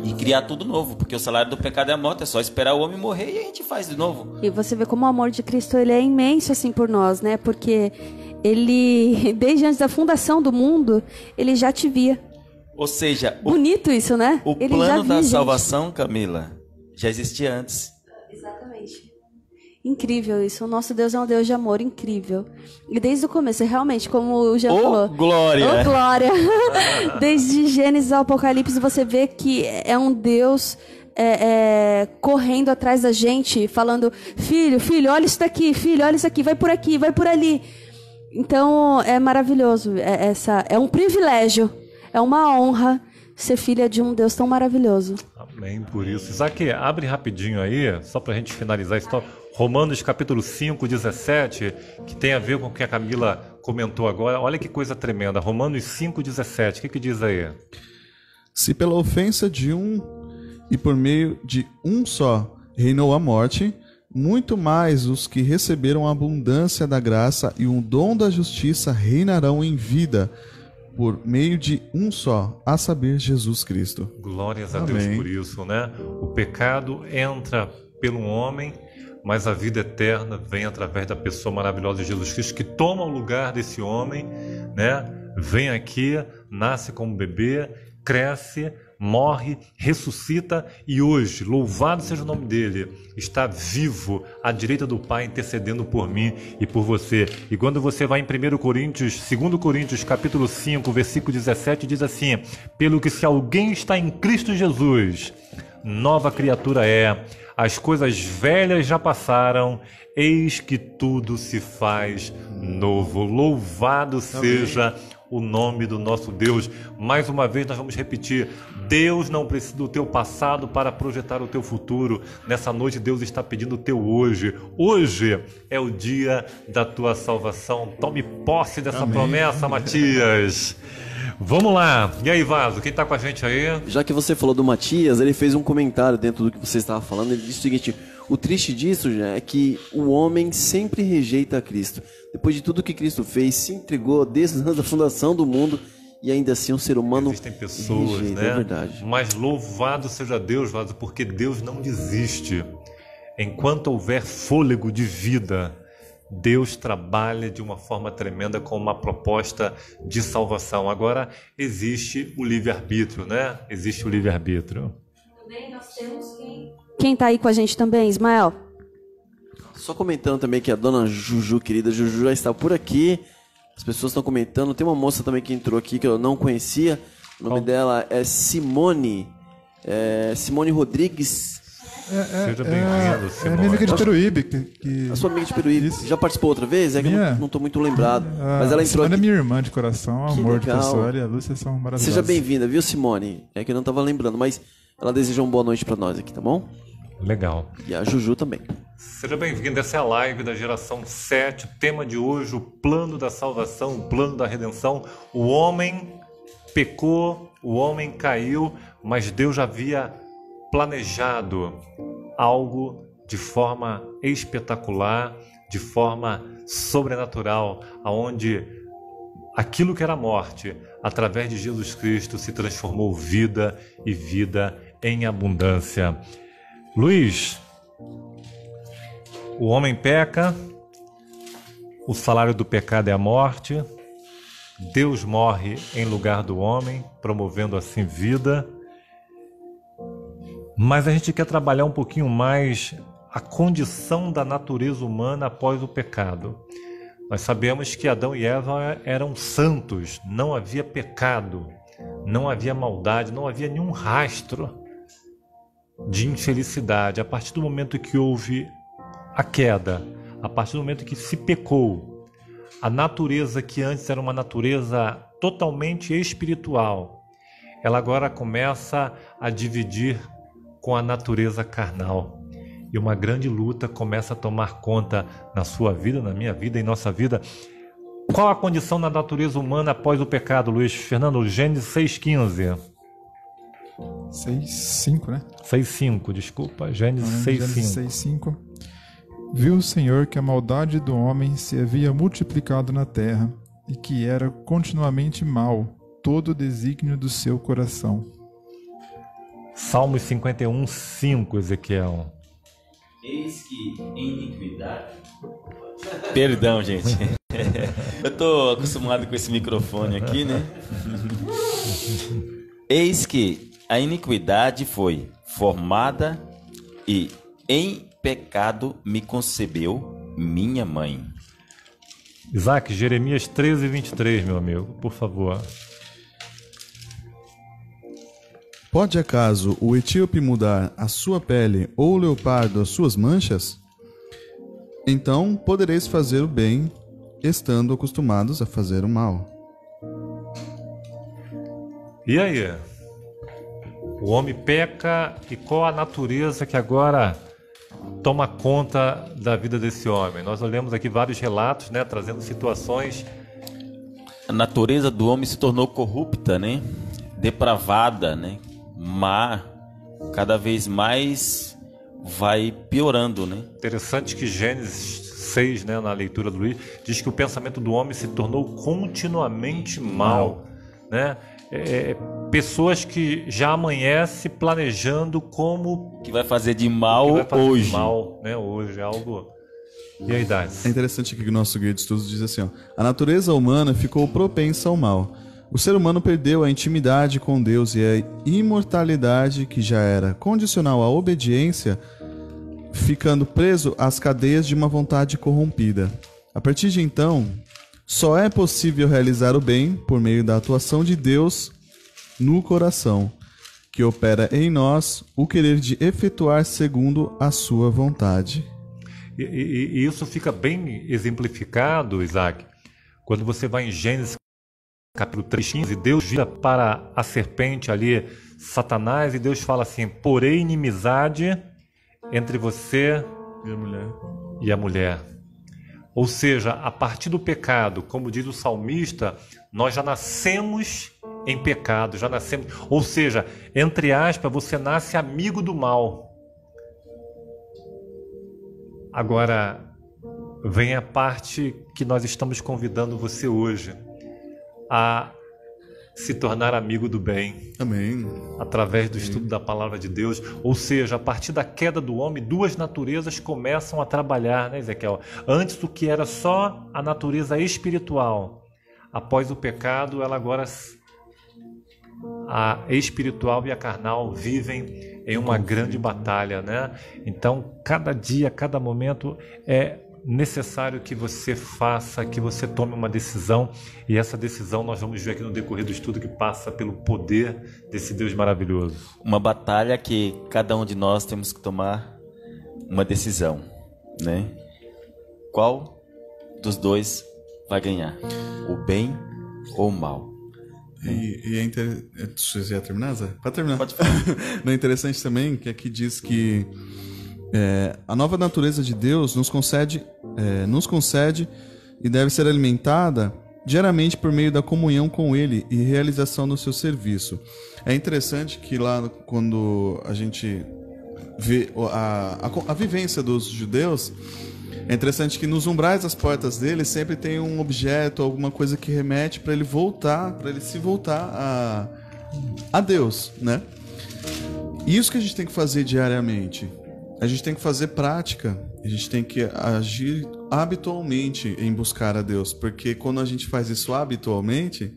e criar tudo novo, porque o salário do pecado é a morte, é só esperar o homem morrer e a gente faz de novo. E você vê como o amor de Cristo, ele é imenso assim por nós, né? Porque ele, desde antes da fundação do mundo, ele já te via. Ou seja, bonito isso, né? O ele plano já da salvação, Camila, já existia antes. Exatamente. Incrível isso. O nosso Deus é um Deus de amor incrível. E desde o começo, realmente, como o Jean falou. Glória! Oh, glória! Desde Gênesis ao Apocalipse, você vê que é um Deus correndo atrás da gente, falando, filho, olha isso daqui, filho, olha isso aqui, vai por aqui, vai por ali. Então, é maravilhoso. É um privilégio, é uma honra ser filha de um Deus tão maravilhoso. Amém, por isso. Isaac, abre rapidinho aí, só para a gente finalizar a história. Romanos capítulo 5, 17, que tem a ver com o que a Camila comentou agora. Olha que coisa tremenda. Romanos 5, 17, o que diz aí? Se pela ofensa de um e por meio de um só reinou a morte, muito mais os que receberam a abundância da graça e o dom da justiça reinarão em vida por meio de um só, a saber, Jesus Cristo. Glórias a Amém. Deus por isso, né? O pecado entra pelo homem, mas a vida eterna vem através da pessoa maravilhosa de Jesus Cristo, que toma o lugar desse homem, né? Vem aqui, nasce como bebê, cresce, morre, ressuscita e hoje, louvado seja o nome dele, está vivo à direita do Pai, intercedendo por mim e por você. E quando você vai em 2 Coríntios capítulo 5, versículo 17, diz assim: pelo que se alguém está em Cristo Jesus, nova criatura é, as coisas velhas já passaram, eis que tudo se faz novo. Louvado seja o nome do nosso Deus. Mais uma vez nós vamos repetir: Deus não precisa do teu passado para projetar o teu futuro. Nessa noite Deus está pedindo o teu hoje. Hoje é o dia da tua salvação. Tome posse dessa promessa, Matias. Vamos lá. E aí, Vaso, quem está com a gente aí? Já que você falou do Matias, ele fez um comentário dentro do que você estava falando. Ele disse o seguinte: o triste disso já é que o homem sempre rejeita Cristo. Depois de tudo que Cristo fez, se entregou desde a fundação do mundo, e ainda assim um ser humano existem pessoas, rejeita, né? É verdade. Mas louvado seja Deus, Vaso, porque Deus não desiste. Enquanto houver fôlego de vida, Deus trabalha de uma forma tremenda com uma proposta de salvação. Agora, existe o livre-arbítrio, né? Existe o livre-arbítrio. Também nós temos quem está aí com a gente também, Ismael? Só comentando também que a dona Juju, querida Juju, já está por aqui. As pessoas estão comentando. Tem uma moça também que entrou aqui que eu não conhecia. O nome dela é Simone. Simone Rodrigues. Seja bem-vindo, Simone. É minha amiga de Peruíbe. A sua amiga de Peruíbe. Isso. Já participou outra vez? É que eu não estou muito lembrado. Mas ela entrou Simone aqui. é minha irmã de coração, Que amor de legal. pessoa. E a Lúcia são maravilhosas. Seja bem-vinda, viu, Simone? É que eu não estava lembrando, mas ela deseja uma boa noite para nós aqui, tá bom? Legal. E a Juju também. Seja bem-vindo, essa é a live da geração 7, o tema de hoje, o plano da salvação, o plano da redenção. O homem pecou, o homem caiu, mas Deus já havia planejado algo de forma espetacular, de forma sobrenatural, aonde aquilo que era morte, através de Jesus Cristo, se transformou vida e vida em abundância. Luiz, o homem peca, o salário do pecado é a morte, Deus morre em lugar do homem, promovendo assim vida. Mas a gente quer trabalhar um pouquinho mais a condição da natureza humana após o pecado. Nós sabemos que Adão e Eva eram santos, não havia pecado, não havia maldade, não havia nenhum rastro de infelicidade. A partir do momento que houve a queda, a partir do momento que se pecou, a natureza que antes era uma natureza totalmente espiritual, ela agora começa a dividir com a natureza carnal. E uma grande luta começa a tomar conta na sua vida, na minha vida, em nossa vida. Qual a condição da natureza humana após o pecado, Luiz Fernando? Gênesis 6,15. 6:5, né? 6,5, desculpa. Gênesis 6,5. Viu o Senhor que a maldade do homem se havia multiplicado na terra e que era continuamente mau todo o desígnio do seu coração. Salmos 51:5, Ezequiel. Eis que em iniquidade... Perdão, gente. Eu tô acostumado com esse microfone aqui, né? Eis que a iniquidade foi formada e em pecado me concebeu minha mãe. Isaac, Jeremias 13:23, meu amigo, por favor. Pode acaso o etíope mudar a sua pele ou o leopardo as suas manchas? Então podereis fazer o bem, estando acostumados a fazer o mal. E aí? O homem peca e qual a natureza que agora toma conta da vida desse homem? Nós olhamos aqui vários relatos, né, trazendo situações. A natureza do homem se tornou corrupta, né? Depravada, né? Má, cada vez mais vai piorando, né? Interessante que Gênesis 6, né, na leitura do Luiz, diz que o pensamento do homem se tornou continuamente mal, né? Pessoas que já amanhecem planejando como que vai fazer de mal hoje. De mal, né? Hoje é algo. E aí, Dani? É interessante aqui que o nosso guia de estudos diz assim, ó: a natureza humana ficou propensa ao mal. O ser humano perdeu a intimidade com Deus e a imortalidade, que já era condicional à obediência, ficando preso às cadeias de uma vontade corrompida. A partir de então, só é possível realizar o bem por meio da atuação de Deus no coração, que opera em nós o querer de efetuar segundo a sua vontade. E isso fica bem exemplificado, Isaac, quando você vai em Gênesis capítulo 3:15, Deus vira para a serpente ali, Satanás, e Deus fala assim: porém inimizade entre você e a mulher. Ou seja, a partir do pecado, como diz o salmista, nós já nascemos em pecado, já nascemos, ou seja, entre aspas, você nasce amigo do mal. Agora, vem a parte que nós estamos convidando você hoje a se tornar amigo do bem. Amém. Através do estudo da palavra de Deus. Ou seja, a partir da queda do homem, duas naturezas começam a trabalhar, né, Ezequiel? Antes do que era só a natureza espiritual. Após o pecado, ela agora, a espiritual e a carnal, vivem em uma grande batalha, né? Então, cada dia, cada momento é necessário que você faça, que você tome uma decisão, e essa decisão nós vamos ver aqui no decorrer do estudo, que passa pelo poder desse Deus maravilhoso. Uma batalha que cada um de nós temos que tomar uma decisão, né? Qual dos dois vai ganhar? O bem ou o mal? E é interessante. Você ia terminar, Zé? Para terminar. Pode falar. Não é interessante também que aqui diz que a nova natureza de Deus nos concede e deve ser alimentada diariamente por meio da comunhão com Ele e realização do seu serviço. É interessante que lá, quando a gente vê a vivência dos judeus, É interessante que nos umbrais das portas dele sempre tem um objeto, alguma coisa que remete para ele voltar, para ele se voltar a Deus, né? Isso que a gente tem que fazer diariamente. A gente tem que fazer prática. A gente tem que agir habitualmente em buscar a Deus, porque quando a gente faz isso habitualmente,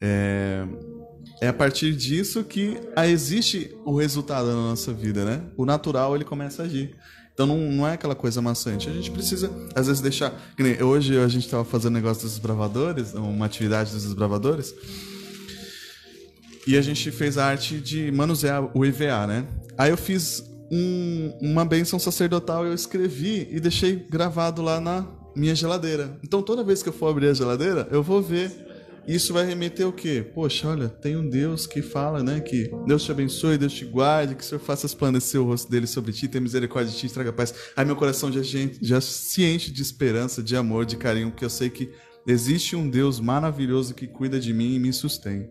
é a partir disso que existe o resultado na nossa vida, né? O natural, ele começa a agir. Então não é aquela coisa maçante. A gente precisa, às vezes, deixar... Hoje a gente estava fazendo um negócio dos desbravadores, uma atividade dos desbravadores, e a gente fez a arte de manusear o EVA, né? Aí eu fiz uma bênção sacerdotal, eu escrevi e deixei gravado lá na minha geladeira. Então toda vez que eu for abrir a geladeira, eu vou ver. Isso vai remeter o quê? Poxa, olha, tem um Deus que fala, né? Que Deus te abençoe, Deus te guarde, que o Senhor faça resplandecer o rosto dele sobre ti, tenha misericórdia de ti e traga paz. Aí meu coração já se enche de esperança, de amor, de carinho, porque eu sei que existe um Deus maravilhoso que cuida de mim e me sustém.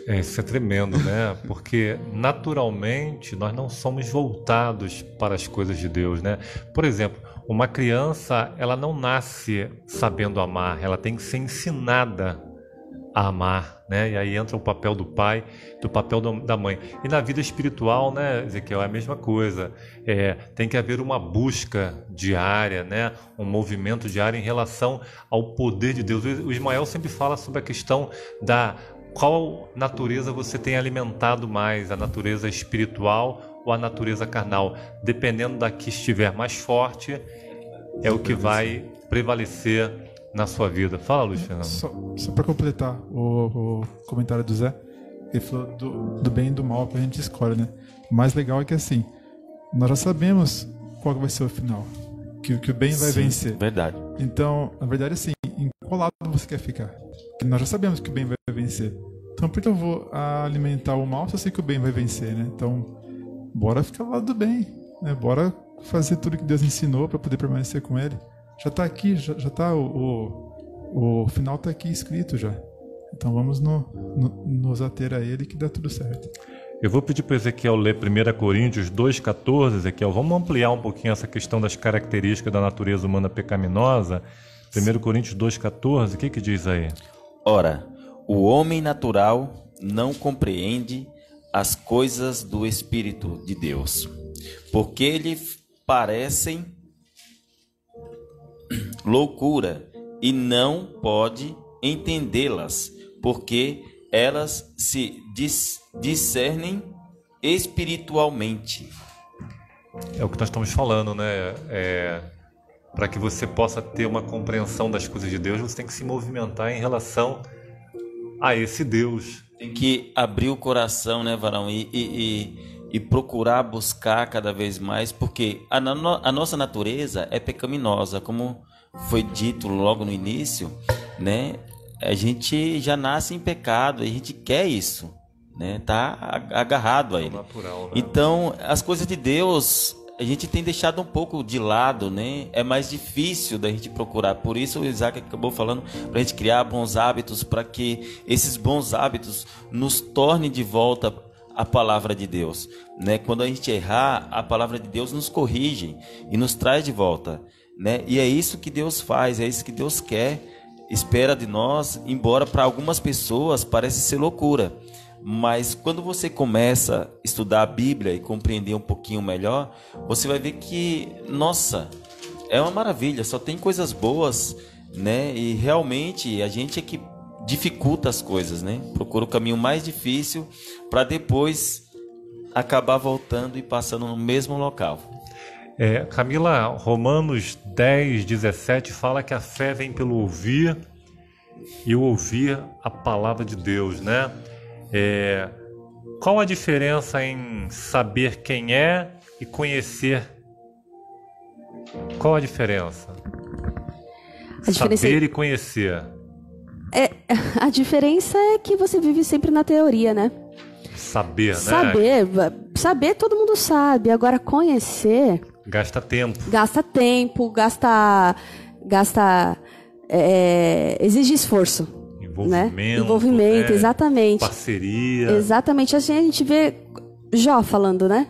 Isso é tremendo, né? Porque naturalmente nós não somos voltados para as coisas de Deus, né? Por exemplo, uma criança, ela não nasce sabendo amar, ela tem que ser ensinada a amar, né? E aí entra o papel do pai, do papel da mãe. E na vida espiritual, né, Ezequiel, é a mesma coisa. Tem que haver uma busca diária, né? Um movimento diário em relação ao poder de Deus. O Ismael sempre fala sobre a questão da qual natureza você tem alimentado mais, a natureza espiritual ou a natureza carnal. Dependendo da que estiver mais forte, é o que vai prevalecer na sua vida. Fala, Luciano. Só para completar o comentário do Zé, ele falou do bem e do mal que a gente escolhe, né? O mais legal é que, assim, nós já sabemos qual vai ser o final, que o bem vai vencer. Verdade. Então, na verdade, assim, em qual lado você quer ficar? Porque nós já sabemos que o bem vai vencer. Então, por que eu vou alimentar o mal se eu sei que o bem vai vencer, né? Então, bora ficar do lado do bem, né? Bora fazer tudo que Deus ensinou para poder permanecer com Ele. Já está aqui, já tá o final está aqui escrito já. Então vamos nos ater a Ele que dá tudo certo. Eu vou pedir para Ezequiel ler 1 Coríntios 2,14, Ezequiel. Vamos ampliar um pouquinho essa questão das características da natureza humana pecaminosa. 1 Coríntios 2,14, o que diz aí? Ora, o homem natural não compreende as coisas do Espírito de Deus, porque lhe parecem loucura e não pode entendê-las, porque elas se discernem espiritualmente. É o que nós estamos falando, né? Para que você possa ter uma compreensão das coisas de Deus, você tem que se movimentar em relação a esse Deus. Tem que abrir o coração, né, Varão? E procurar buscar cada vez mais, porque a nossa natureza é pecaminosa, como foi dito logo no início, né? A gente já nasce em pecado, a gente quer isso, né? Tá agarrado a ele. Natural, né? Então, as coisas de Deus a gente tem deixado um pouco de lado, né? É mais difícil da gente procurar. Por isso o Isaac acabou falando para a gente criar bons hábitos, para que esses bons hábitos nos tornem de volta a palavra de Deus, né? Quando a gente errar, a palavra de Deus nos corrige e nos traz de volta, né? E é isso que Deus faz, é isso que Deus quer, espera de nós, embora para algumas pessoas pareça ser loucura. Mas quando você começa a estudar a Bíblia e compreender um pouquinho melhor, você vai ver que, nossa, é uma maravilha, só tem coisas boas, né? E realmente a gente é que dificulta as coisas, né? Procura o caminho mais difícil para depois acabar voltando e passando no mesmo local. Camila, Romanos 10:17 fala que a fé vem pelo ouvir e o ouvir a palavra de Deus, né? Qual a diferença em saber quem é e conhecer? Qual a diferença? Saber e conhecer. A diferença é que você vive sempre na teoria, né? Saber, né? Saber todo mundo sabe. Agora conhecer... Gasta tempo. Exige esforço. Envolvimento, exatamente. Parceria. Exatamente, assim a gente vê Jó falando, né?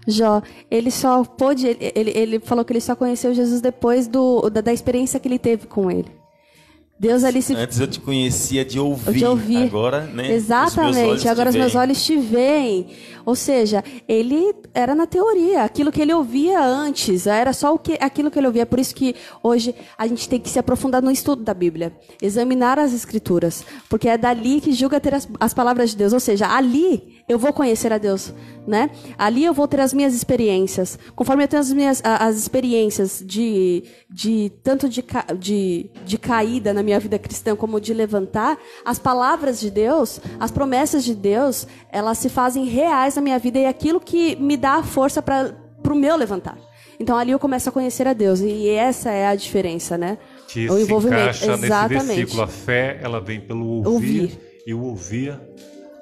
Jó, ele só pôde, ele falou que ele só conheceu Jesus depois da experiência que ele teve com ele. Deus ali se... Antes eu te conhecia de ouvir. Agora, né? Exatamente. Agora os meus olhos te veem. Ou seja, ele era na teoria. Aquilo que ele ouvia antes, era só aquilo que ele ouvia. Por isso que hoje a gente tem que se aprofundar no estudo da Bíblia. Examinar as Escrituras. Porque é dali que julga ter as palavras de Deus. Ou seja, ali eu vou conhecer a Deus, né? Ali eu vou ter as minhas experiências. Conforme eu tenho as experiências tanto de caída na minha vida cristã como de levantar, as palavras de Deus, as promessas de Deus, elas se fazem reais na minha vida e é aquilo que me dá a força para o meu levantar. Então ali eu começo a conhecer a Deus e essa é a diferença, né? Que o envolvimento. Se encaixa nesse versículo. A fé, ela vem pelo ouvir. E o ouvir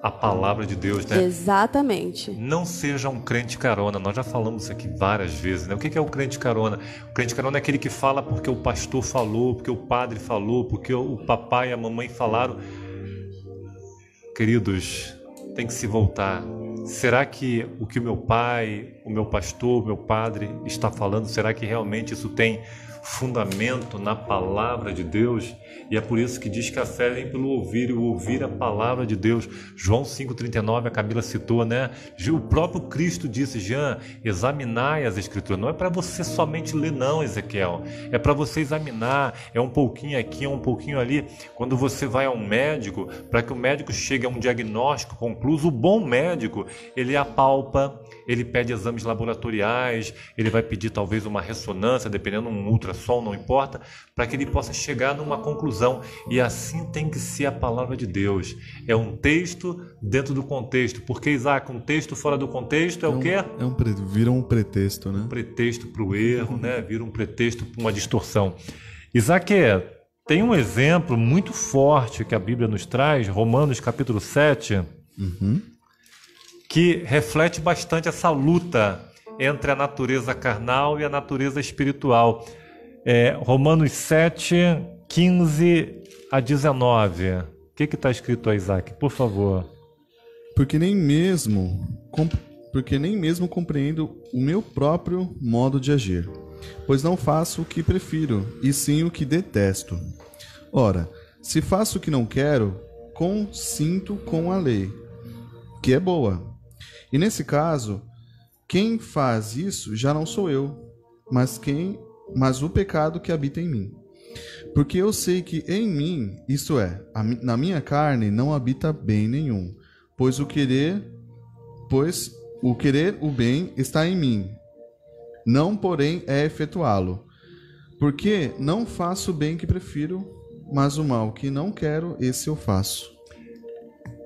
a palavra de Deus, né? Exatamente. Não seja um crente carona. Nós já falamos isso aqui várias vezes, né? O que é o crente carona? O crente carona é aquele que fala porque o pastor falou, porque o padre falou, porque o papai e a mamãe falaram. Queridos, tem que se voltar. Será que o que o meu pai, o meu pastor, o meu padre está falando, será que realmente isso tem fundamento na palavra de Deus? E é por isso que diz que a fé vem pelo ouvir, e o ouvir a palavra de Deus. João 5,39, a Camila citou, né? O próprio Cristo disse, Jean, examinai as Escrituras. Não é para você somente ler não, Ezequiel. É para você examinar. É um pouquinho aqui, é um pouquinho ali. Quando você vai a um médico, para que o médico chegue a um diagnóstico concluso, o bom médico, ele apalpa, ele pede exames laboratoriais, ele vai pedir talvez uma ressonância, dependendo de um ultrassom, não importa, para que ele possa chegar numa conclusão. E assim tem que ser a palavra de Deus. É um texto dentro do contexto. Porque, Isaac, um texto fora do contexto é o quê? Vira um pretexto, né? Um pretexto para o erro, né? Vira um pretexto para uma distorção. Isaac, tem um exemplo muito forte que a Bíblia nos traz, Romanos capítulo 7, que reflete bastante essa luta entre a natureza carnal e a natureza espiritual. Romanos 7, 15 a 19. O que está escrito aí, Isaac? Por favor. Porque nem mesmo compreendo o meu próprio modo de agir, pois não faço o que prefiro, e sim o que detesto. Ora, se faço o que não quero, consinto com a lei, que é boa. E nesse caso, quem faz isso já não sou eu, mas o pecado que habita em mim. Porque eu sei que em mim, isto é, na minha carne, não habita bem nenhum, pois o querer o bem está em mim, não porém é efetuá-lo. Porque não faço o bem que prefiro, mas o mal que não quero, esse eu faço.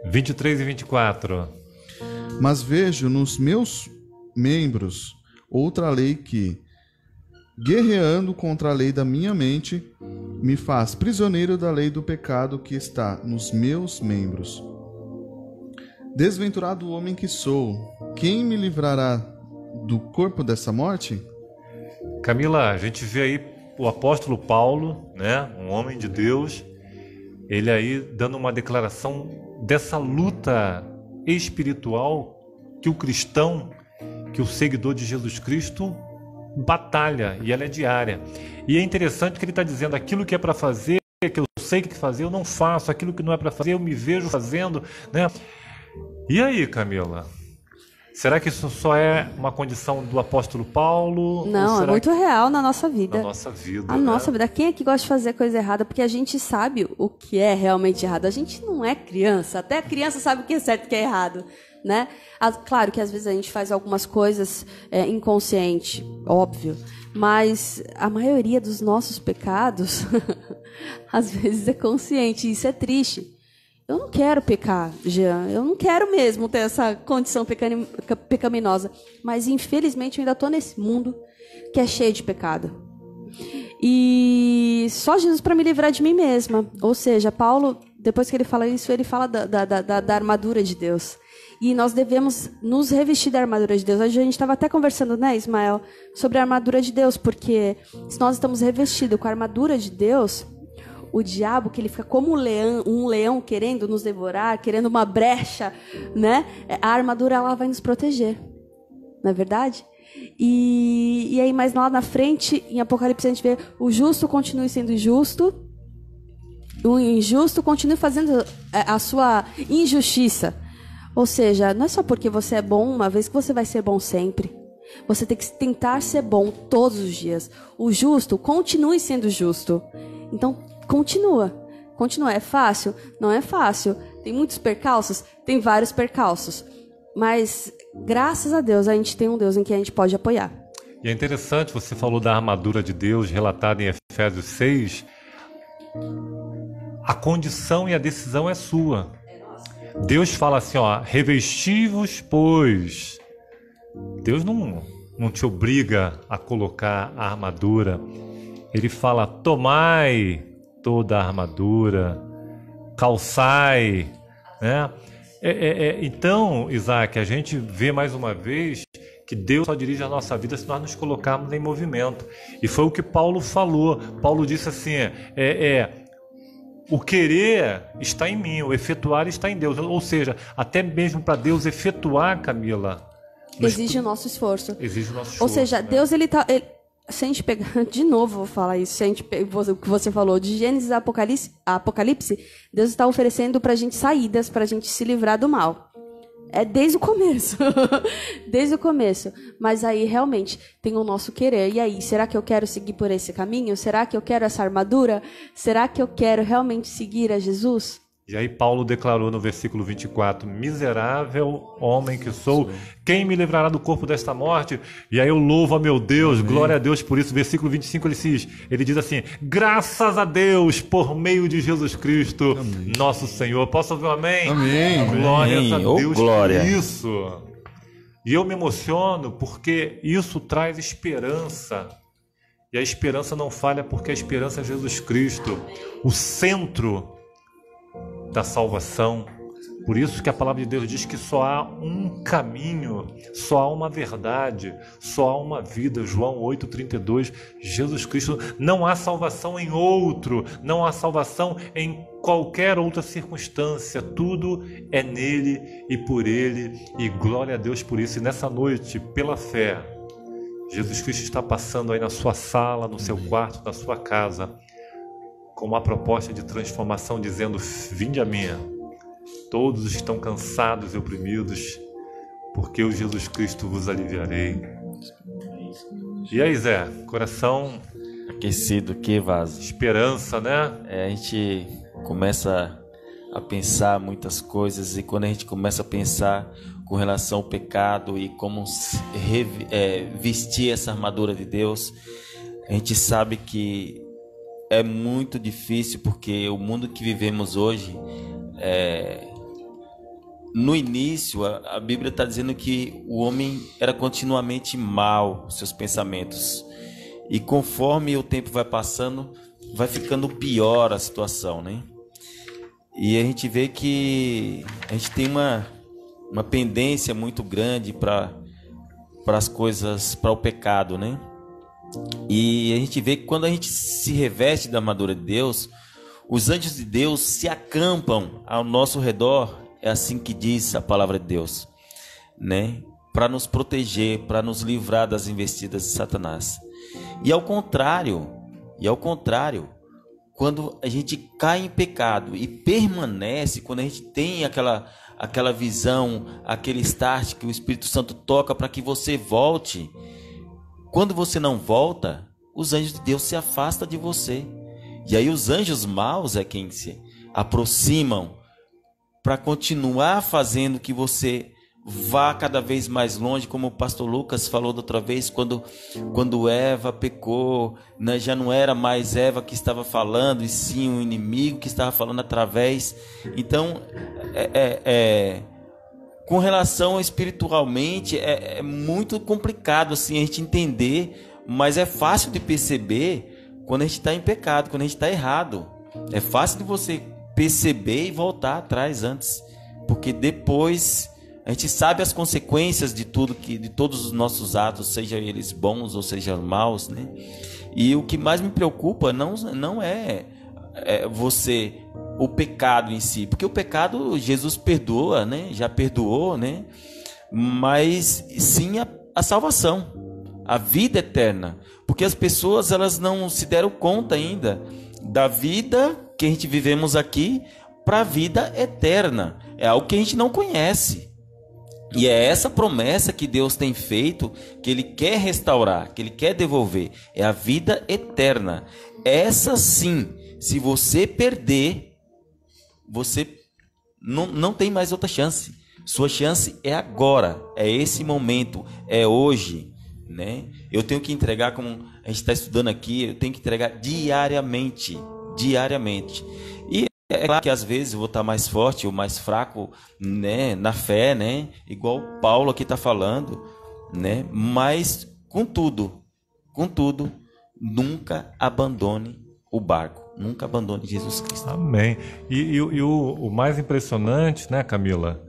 23 e 24. Mas vejo nos meus membros outra lei que, guerreando contra a lei da minha mente, me faz prisioneiro da lei do pecado que está nos meus membros. Desventurado homem que sou, quem me livrará do corpo dessa morte? Camila, a gente vê aí o apóstolo Paulo, né, um homem de Deus, ele aí dando uma declaração dessa luta espiritual que o cristão, que o seguidor de Jesus Cristo batalha, e ela é diária. E é interessante que ele está dizendo aquilo que é para fazer, que eu sei que fazer, eu não faço, aquilo que não é para fazer, eu me vejo fazendo, né? E aí, Camila? Será que isso só é uma condição do apóstolo Paulo? Não, é muito real na nossa vida. Na nossa vida. A nossa vida. Quem é que gosta de fazer coisa errada? Porque a gente sabe o que é realmente errado. A gente não é criança. Até a criança sabe o que é certo e o que é errado, né? Claro que às vezes a gente faz algumas coisas inconsciente, óbvio. Mas a maioria dos nossos pecados, às vezes é consciente. E isso é triste. Eu não quero pecar, Jean. Eu não quero mesmo ter essa condição pecaminosa. Mas, infelizmente, eu ainda estou nesse mundo que é cheio de pecado. E só Jesus para me livrar de mim mesma. Ou seja, Paulo, depois que ele fala isso, ele fala da armadura de Deus. E nós devemos nos revestir da armadura de Deus. Hoje a gente estava até conversando, né, Ismael, sobre a armadura de Deus. Porque se nós estamos revestidos com a armadura de Deus, o diabo, que ele fica como um leão querendo nos devorar, querendo uma brecha, né? A armadura, ela vai nos proteger. não é verdade? E aí, mais lá na frente, em Apocalipse, a gente vê o justo continue sendo justo, o injusto continue fazendo a sua injustiça. Ou seja, não é só porque você é bom uma vez que você vai ser bom sempre. Você tem que tentar ser bom todos os dias. O justo continue sendo justo. Então, continua. É fácil? Não é fácil. Tem muitos percalços? Tem vários percalços. Mas, graças a Deus, a gente tem um Deus em que a gente pode apoiar. E é interessante, você falou da armadura de Deus, relatada em Efésios 6. A condição e a decisão é sua. Deus fala assim, ó, revesti-vos, pois. Deus não te obriga a colocar a armadura. Ele fala, tomai toda a armadura, calçai, né? Então, Isaac, a gente vê mais uma vez que Deus só dirige a nossa vida se nós nos colocarmos em movimento. E foi o que Paulo falou. Paulo disse assim, o querer está em mim, o efetuar está em Deus. Ou seja, até mesmo para Deus efetuar, Camila, exige o nosso esforço. Exige o nosso esforço. Ou seja, né? Deus, se a gente pegar, de novo vou falar isso, se a gente o que você falou, de Gênesis a Apocalipse, Deus está oferecendo pra gente saídas, pra gente se livrar do mal. É desde o começo. Desde o começo. Mas aí, realmente, tem o nosso querer. E aí, será que eu quero seguir por esse caminho? Será que eu quero essa armadura? Será que eu quero realmente seguir a Jesus? E aí Paulo declarou no versículo 24, miserável homem que sou, quem me livrará do corpo desta morte? E aí eu louvo a meu Deus, amém. Glória a Deus por isso. Versículo 25 ele diz assim, graças a Deus por meio de Jesus Cristo, amém. Nosso Senhor. Posso ouvir um amém? Amém. Glórias a Deus glória. por isso. E eu me emociono porque isso traz esperança. E a esperança não falha porque a esperança é Jesus Cristo, o centro da salvação. Por isso que a palavra de Deus diz que só há um caminho, só há uma verdade, só há uma vida. João 8,32, Jesus Cristo. Não há salvação em outro, não há salvação em qualquer outra circunstância. Tudo é nele e por ele, e glória a Deus por isso. E nessa noite, pela fé, Jesus Cristo está passando aí na sua sala, no seu quarto, na sua casa, com uma proposta de transformação, dizendo, vinde a mim, todos estão cansados e oprimidos, porque eu, Jesus Cristo, vos aliviarei. E aí, Zé, coração aquecido, que vaso. Esperança, né? A gente começa a pensar muitas coisas, e quando a gente começa a pensar com relação ao pecado e como vestir essa armadura de Deus, a gente sabe que é muito difícil, porque o mundo que vivemos hoje, no início, a Bíblia está dizendo que o homem era continuamente mau, seus pensamentos. E conforme o tempo vai passando, vai ficando pior a situação, né? E a gente vê que a gente tem uma pendência muito grande para as coisas, para o pecado, né? E a gente vê que quando a gente se reveste da armadura de Deus, os anjos de Deus se acampam ao nosso redor, é assim que diz a palavra de Deus, né? Para nos proteger, para nos livrar das investidas de Satanás. E ao contrário, quando a gente cai em pecado e permanece, quando a gente tem aquela visão, aquele start que o Espírito Santo toca para que você volte, quando você não volta, os anjos de Deus se afastam de você. E aí os anjos maus é quem se aproximam para continuar fazendo que você vá cada vez mais longe, como o pastor Lucas falou da outra vez, quando Eva pecou, né, já não era mais Eva que estava falando, e sim o inimigo que estava falando através. Então, com relação a espiritualmente, é muito complicado assim, a gente entender, mas é fácil de perceber quando a gente está em pecado, quando a gente está errado. É fácil de você perceber e voltar atrás antes, porque depois a gente sabe as consequências de tudo, de todos os nossos atos, seja eles bons ou sejam maus, né? E o que mais me preocupa não é o pecado em si, porque o pecado Jesus perdoa, né? Já perdoou, né? Mas sim a salvação, a vida eterna. Porque as pessoas, elas não se deram conta ainda da vida que a gente vivemos aqui para a vida eterna. É algo que a gente não conhece. E é essa promessa que Deus tem feito, que Ele quer restaurar, que Ele quer devolver. É a vida eterna. Essa sim, se você perder, você não tem mais outra chance. Sua chance é agora, é esse momento, é hoje, né? Eu tenho que entregar, como a gente está estudando aqui, eu tenho que entregar diariamente. E é claro que às vezes eu vou estar mais forte ou mais fraco, né, na fé, né? Igual o Paulo aqui está falando, né? Mas, contudo, nunca abandone o barco. Nunca abandone Jesus Cristo. Amém. E o mais impressionante, né, Camila?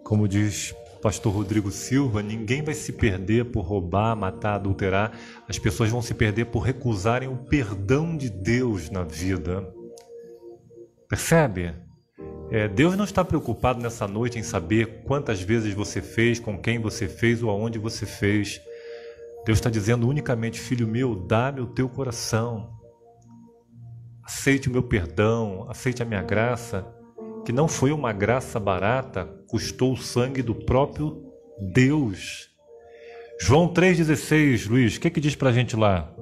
Como diz o pastor Rodrigo Silva, ninguém vai se perder por roubar, matar, adulterar. As pessoas vão se perder por recusarem o perdão de Deus na vida. Percebe? Deus não está preocupado nessa noite em saber quantas vezes você fez, com quem você fez ou aonde você fez. Deus está dizendo unicamente: filho meu, dá-me o teu coração. Aceite o meu perdão, aceite a minha graça, que não foi uma graça barata, custou o sangue do próprio Deus. João 3,16, Luiz, o que diz pra gente lá?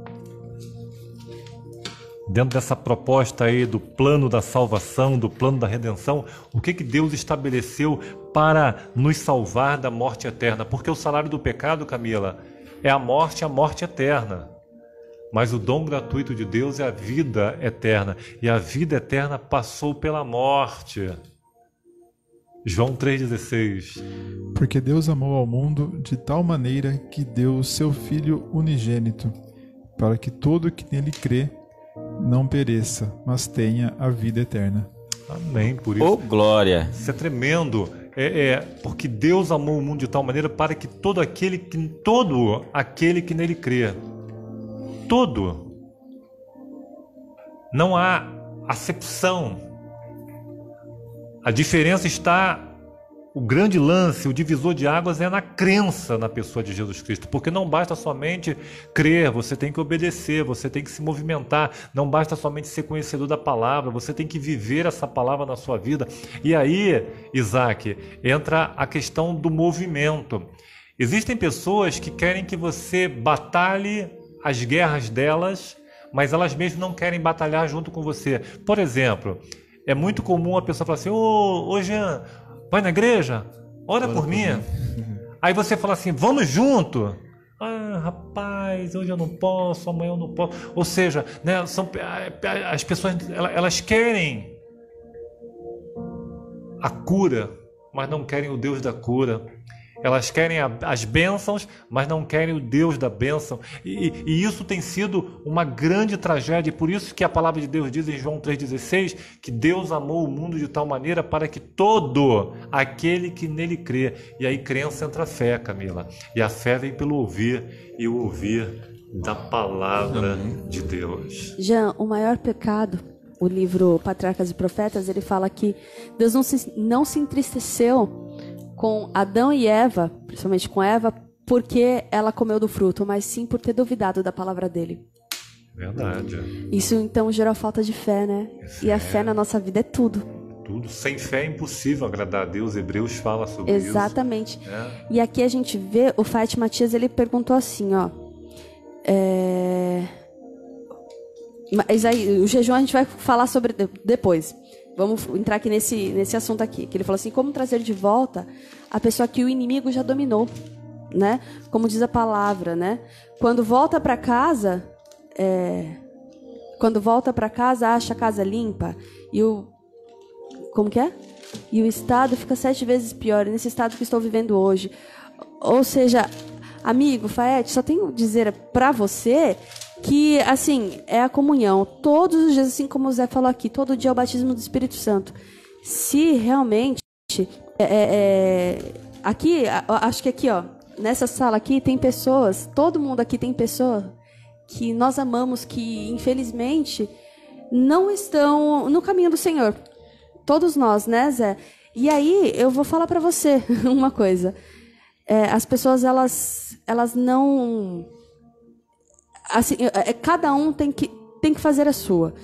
Dentro dessa proposta aí do plano da salvação, do plano da redenção, o que Deus estabeleceu para nos salvar da morte eterna? Porque o salário do pecado, Camila, é a morte eterna. Mas o dom gratuito de Deus é a vida eterna. E a vida eterna passou pela morte. João 3,16. Porque Deus amou ao mundo de tal maneira que deu o seu Filho unigênito, para que todo que nele crê não pereça, mas tenha a vida eterna. Amém. Por isso, Oh, glória! Isso é tremendo. Porque Deus amou o mundo de tal maneira para que todo aquele que nele crê. Todo. Não há acepção. A diferença está, o grande lance, o divisor de águas é na crença na pessoa de Jesus Cristo. Porque não basta somente crer, você tem que obedecer, você tem que se movimentar. Não basta somente ser conhecedor da palavra, você tem que viver essa palavra na sua vida. E aí, Isaac, entra a questão do movimento. Existem pessoas que querem que você batalhe as guerras delas, mas elas mesmas não querem batalhar junto com você. Por exemplo, é muito comum a pessoa falar assim: ô Jean, vai na igreja? Ora por mim. Aí você fala assim: vamos junto? Ah, rapaz, hoje eu não posso, amanhã eu não posso. Ou seja, né, as pessoas elas querem a cura, mas não querem o Deus da cura. Elas querem as bênçãos, mas não querem o Deus da bênção. E isso tem sido uma grande tragédia. Por isso que a palavra de Deus diz em João 3,16 que Deus amou o mundo de tal maneira para que todo aquele que nele crê. E aí crença entra a fé, Camila. E a fé vem pelo ouvir, e o ouvir da palavra de Deus. Jean, o maior pecado, o livro Patriarcas e Profetas, ele fala que Deus não se entristeceu com Adão e Eva, principalmente com Eva, porque ela comeu do fruto, mas sim por ter duvidado da palavra dele. Verdade. Isso então gerou falta de fé, né? E a fé na nossa vida é tudo. Tudo. Sem fé é impossível agradar a Deus. Hebreus fala sobre isso. Exatamente. E aqui a gente vê, o Fight Matias, ele perguntou assim, ó. Mas aí, o jejum a gente vai falar sobre depois. Vamos entrar aqui nesse assunto aqui. Que ele falou assim: como trazer de volta a pessoa que o inimigo já dominou, né? Como diz a palavra, né? Quando volta para casa, acha a casa limpa e como que é? E o estado fica 7 vezes pior. Nesse estado que estou vivendo hoje. Ou seja, amigo, Faete, só tenho a dizer para você que, assim, é a comunhão. Todos os dias, assim como o Zé falou aqui, todo dia é o batismo do Espírito Santo. Se realmente... aqui, acho que aqui, ó, nessa sala aqui tem pessoas, todo mundo aqui tem pessoas que nós amamos, que infelizmente não estão no caminho do Senhor. Todos nós, né, Zé? E aí, eu vou falar para você uma coisa. as pessoas, elas não... Assim, cada um tem que fazer a sua.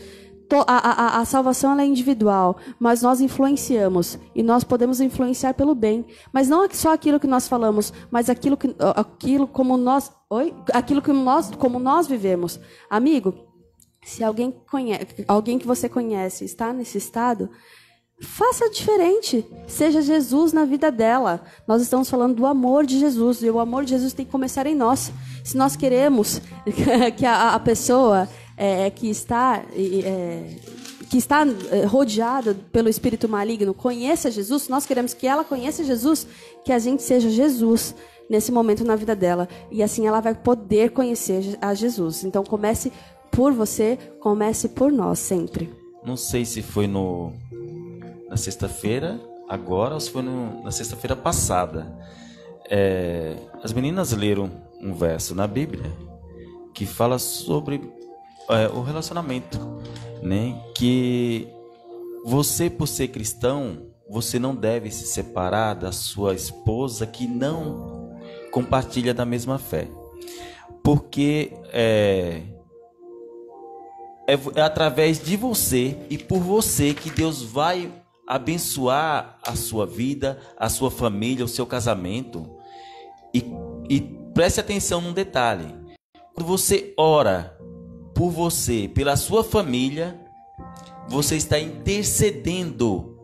A salvação ela é individual, mas nós influenciamos e nós podemos influenciar pelo bem, mas não só aquilo que nós falamos, mas aquilo como nós vivemos. Amigo, se alguém que você conhece está nesse estado, faça diferente. Seja Jesus na vida dela. Nós estamos falando do amor de Jesus, e o amor de Jesus tem que começar em nós. Se nós queremos que a pessoa que está rodeada pelo espírito maligno conheça Jesus, nós queremos que ela conheça Jesus, que a gente seja Jesus nesse momento na vida dela, e assim ela vai poder conhecer a Jesus. Então comece por você, comece por nós sempre. Não sei se foi na sexta-feira agora ou se foi na sexta-feira passada. As meninas leram um verso na Bíblia que fala sobre o relacionamento, né? Que você, por ser cristão, você não deve se separar da sua esposa que não compartilha da mesma fé, porque é através de você e por você que Deus vai abençoar a sua vida, a sua família, o seu casamento. E preste atenção num detalhe: quando você ora por você, pela sua família, você está intercedendo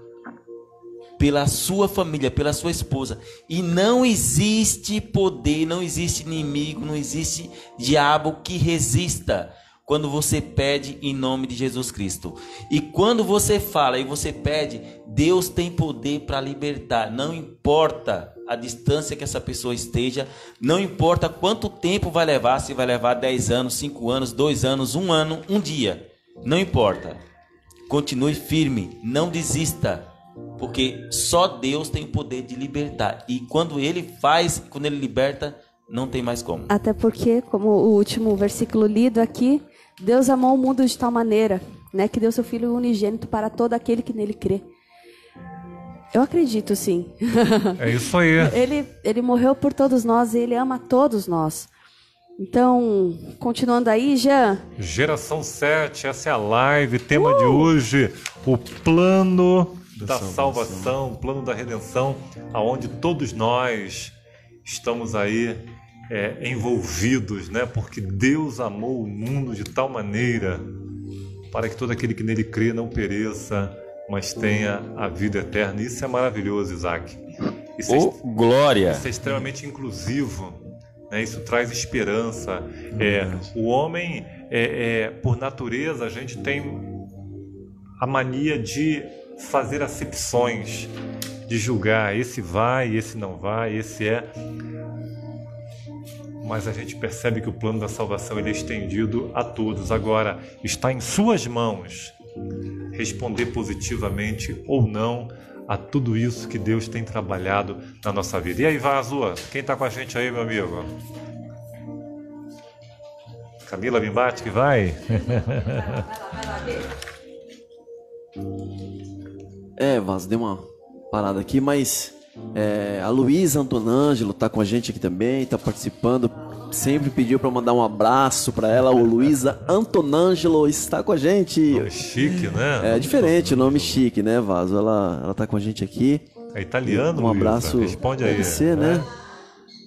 pela sua família, pela sua esposa. E não existe poder, não existe inimigo, não existe diabo que resista quando você pede em nome de Jesus Cristo. E quando você fala e você pede, Deus tem poder para libertar. Não importa a distância que essa pessoa esteja, não importa quanto tempo vai levar, se vai levar 10 anos, 5 anos, 2 anos, 1 ano, 1 dia. Não importa. Continue firme, não desista, porque só Deus tem o poder de libertar. E quando Ele liberta, não tem mais como. Até porque, como o último versículo lido aqui, Deus amou o mundo de tal maneira, né, que deu seu Filho unigênito para todo aquele que nele crê. Eu acredito, sim. É isso aí. Ele morreu por todos nós e Ele ama todos nós. Então, continuando aí, Jean. Geração 7, essa é a live, tema de hoje, o plano da salvação, o plano da redenção, aonde todos nós estamos aí envolvidos, né? Porque Deus amou o mundo de tal maneira para que todo aquele que nele crê não pereça, mas tenha a vida eterna. Isso é maravilhoso, Isaac. Glória! Isso é extremamente inclusivo, né? Isso traz esperança. O homem, por natureza, a gente tem a mania de fazer acepções, de julgar, esse vai, esse não vai, esse é... Mas a gente percebe que o plano da salvação ele é estendido a todos. Agora, está em suas mãos responder positivamente ou não a tudo isso que Deus tem trabalhado na nossa vida. E aí, Vazua, quem está com a gente aí, meu amigo? Camila Bimbate, que vai? Vazo, deu uma parada aqui, mas a Luísa Antonângelo está com a gente aqui também, está participando. Sempre pediu para mandar um abraço para ela. O Luísa Antonângelo está com a gente. Nome chique, né? É diferente, o nome chique, né, Vazo? Ela tá com a gente aqui. É italiano, Um abraço. Luísa. Responde aí. Deve ser, né?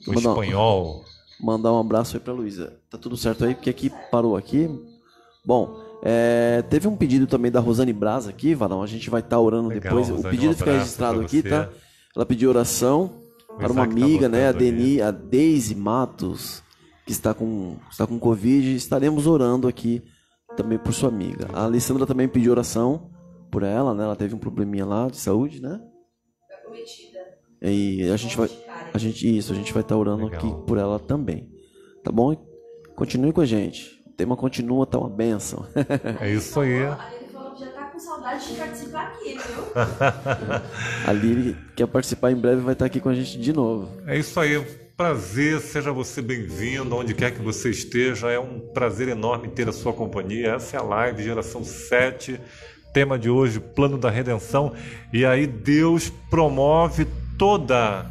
O espanhol. Mandar um abraço aí para Luísa. Tá tudo certo aí? Porque aqui parou aqui. Bom, teve um pedido também da Rosane Braz aqui, Varão. A gente vai estar orando Legal, depois. Rosane, O pedido fica registrado aqui, tá? Ela pediu oração para uma amiga, né? A Deise Matos, que está com Covid. Estaremos orando aqui também por sua amiga. A Alessandra também pediu oração por ela, né? Ela teve um probleminha lá de saúde, né? E a gente vai estar orando aqui por ela também. Tá bom? Continue com a gente. O tema continua, tá uma bênção. É isso aí. Ele falou que já tá com saudade de participar aqui, viu? A Lili quer participar em breve, vai estar aqui com a gente de novo. É isso aí. Prazer, seja você bem-vindo, onde quer que você esteja. É um prazer enorme ter a sua companhia. Essa é a live Geração 7. Tema de hoje, Plano da Redenção. E aí Deus promove toda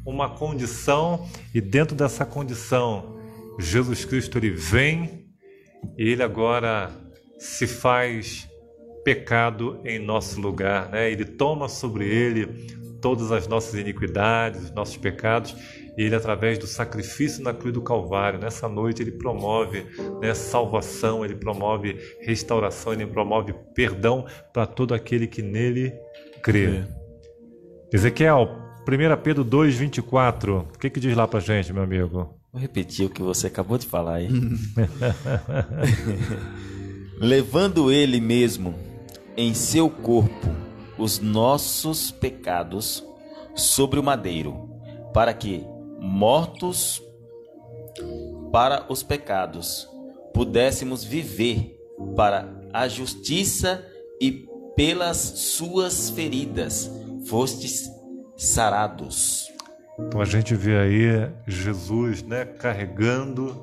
uma condição, e dentro dessa condição, Jesus Cristo ele vem e ele agora se faz pecado em nosso lugar, né? Ele toma sobre ele todas as nossas iniquidades, os nossos pecados, e ele, através do sacrifício na cruz do Calvário, nessa noite ele promove, né, salvação, ele promove restauração, ele promove perdão para todo aquele que nele crê. Ezequiel, 1 Pedro 2:24, o que diz lá pra gente, meu amigo? Vou repetir o que você acabou de falar aí. Levando ele mesmo em seu corpo os nossos pecados sobre o madeiro, para que, mortos para os pecados, pudéssemos viver para a justiça, e pelas suas feridas fostes sarados. Então a gente vê aí Jesus, né, carregando,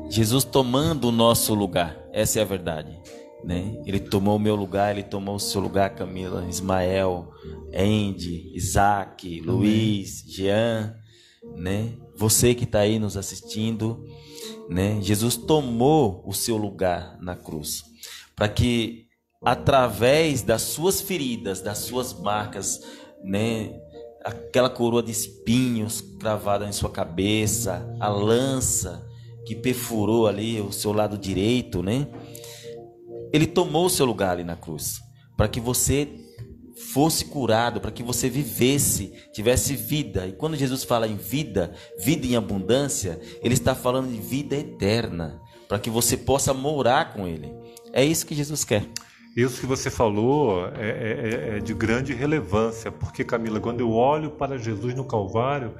Jesus tomando o nosso lugar. Essa é a verdade, né? Ele tomou o meu lugar, ele tomou o seu lugar, Camila, Ismael, Andy, Isaac, Luiz, Jean, né? Você que está aí nos assistindo, né? Jesus tomou o seu lugar na cruz, para que através das suas feridas, das suas marcas, né? Aquela coroa de espinhos cravada em sua cabeça, a lança que perfurou ali o seu lado direito, né? Ele tomou o seu lugar ali na cruz, para que você fosse curado, para que você vivesse, tivesse vida. E quando Jesus fala em vida, vida em abundância, ele está falando de vida eterna, para que você possa morar com ele. É isso que Jesus quer. Isso que você falou é de grande relevância, porque, Camila, quando eu olho para Jesus no Calvário,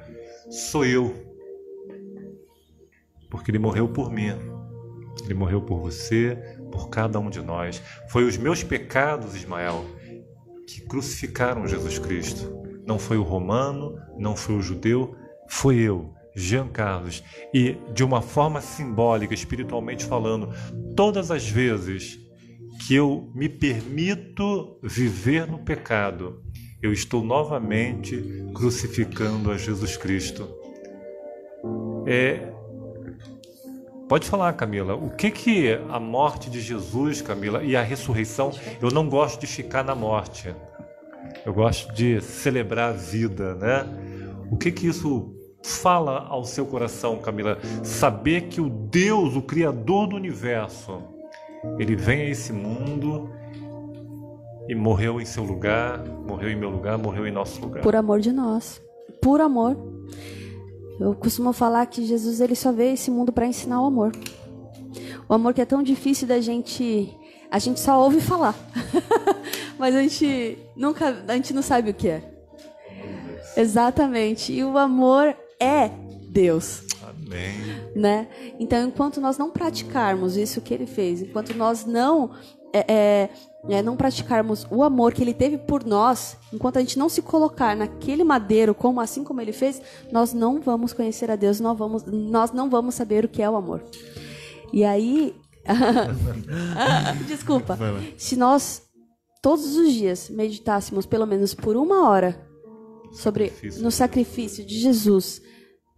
sou eu, porque ele morreu por mim, ele morreu por você, por cada um de nós. Foi os meus pecados, Ismael, que crucificaram Jesus Cristo. Não foi o romano, não foi o judeu, foi eu, Jean Carlos. E de uma forma simbólica, espiritualmente falando, todas as vezes que eu me permito viver no pecado, eu estou novamente crucificando a Jesus Cristo. Pode falar, Camila, o que a morte de Jesus, Camila, e a ressurreição, eu não gosto de ficar na morte, eu gosto de celebrar a vida, né? O que isso fala ao seu coração, Camila? Saber que o Deus, o Criador do Universo, ele vem a esse mundo e morreu em seu lugar, morreu em meu lugar, morreu em nosso lugar. Por amor de nós, por amor. Eu costumo falar que Jesus ele só veio a esse mundo para ensinar o amor. O amor que é tão difícil da gente... A gente só ouve falar. Mas a gente não sabe o que é. Exatamente. E o amor é Deus. Amém. Né? Então, enquanto nós não praticarmos isso que ele fez, enquanto nós não praticarmos o amor que ele teve por nós, enquanto a gente não se colocar naquele madeiro, assim como ele fez, nós não vamos conhecer a Deus, nós não vamos saber o que é o amor. E aí, desculpa, se nós todos os dias meditássemos pelo menos por 1 hora no sacrifício de Jesus,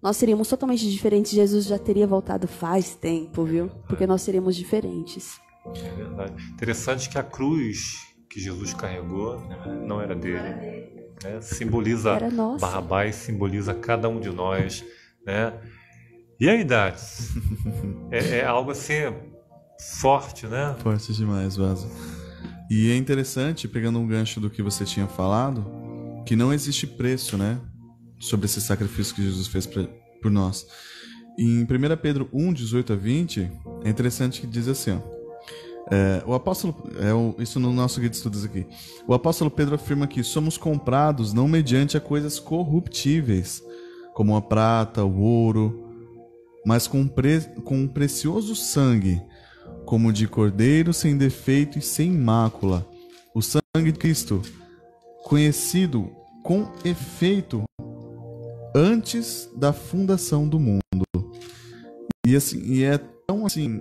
nós seríamos totalmente diferentes. Jesus já teria voltado faz tempo, viu? Porque nós seríamos diferentes. É verdade. Interessante que a cruz que Jesus carregou não era dele, né? Simboliza Barrabás, simboliza cada um de nós, né? E aí, Dates? É algo assim forte, né? Forte demais, Vaso. E é interessante, pegando um gancho do que você tinha falado, que não existe preço, né, sobre esse sacrifício que Jesus fez por nós. Em 1 Pedro 1, 18 a 20, é interessante que diz assim, ó, o apóstolo, isso no nosso guia de estudos aqui, o apóstolo Pedro afirma que somos comprados não mediante a coisas corruptíveis, como a prata, o ouro, mas com um precioso sangue, como de cordeiro sem defeito e sem mácula, o sangue de Cristo, conhecido com efeito antes da fundação do mundo. E é tão assim,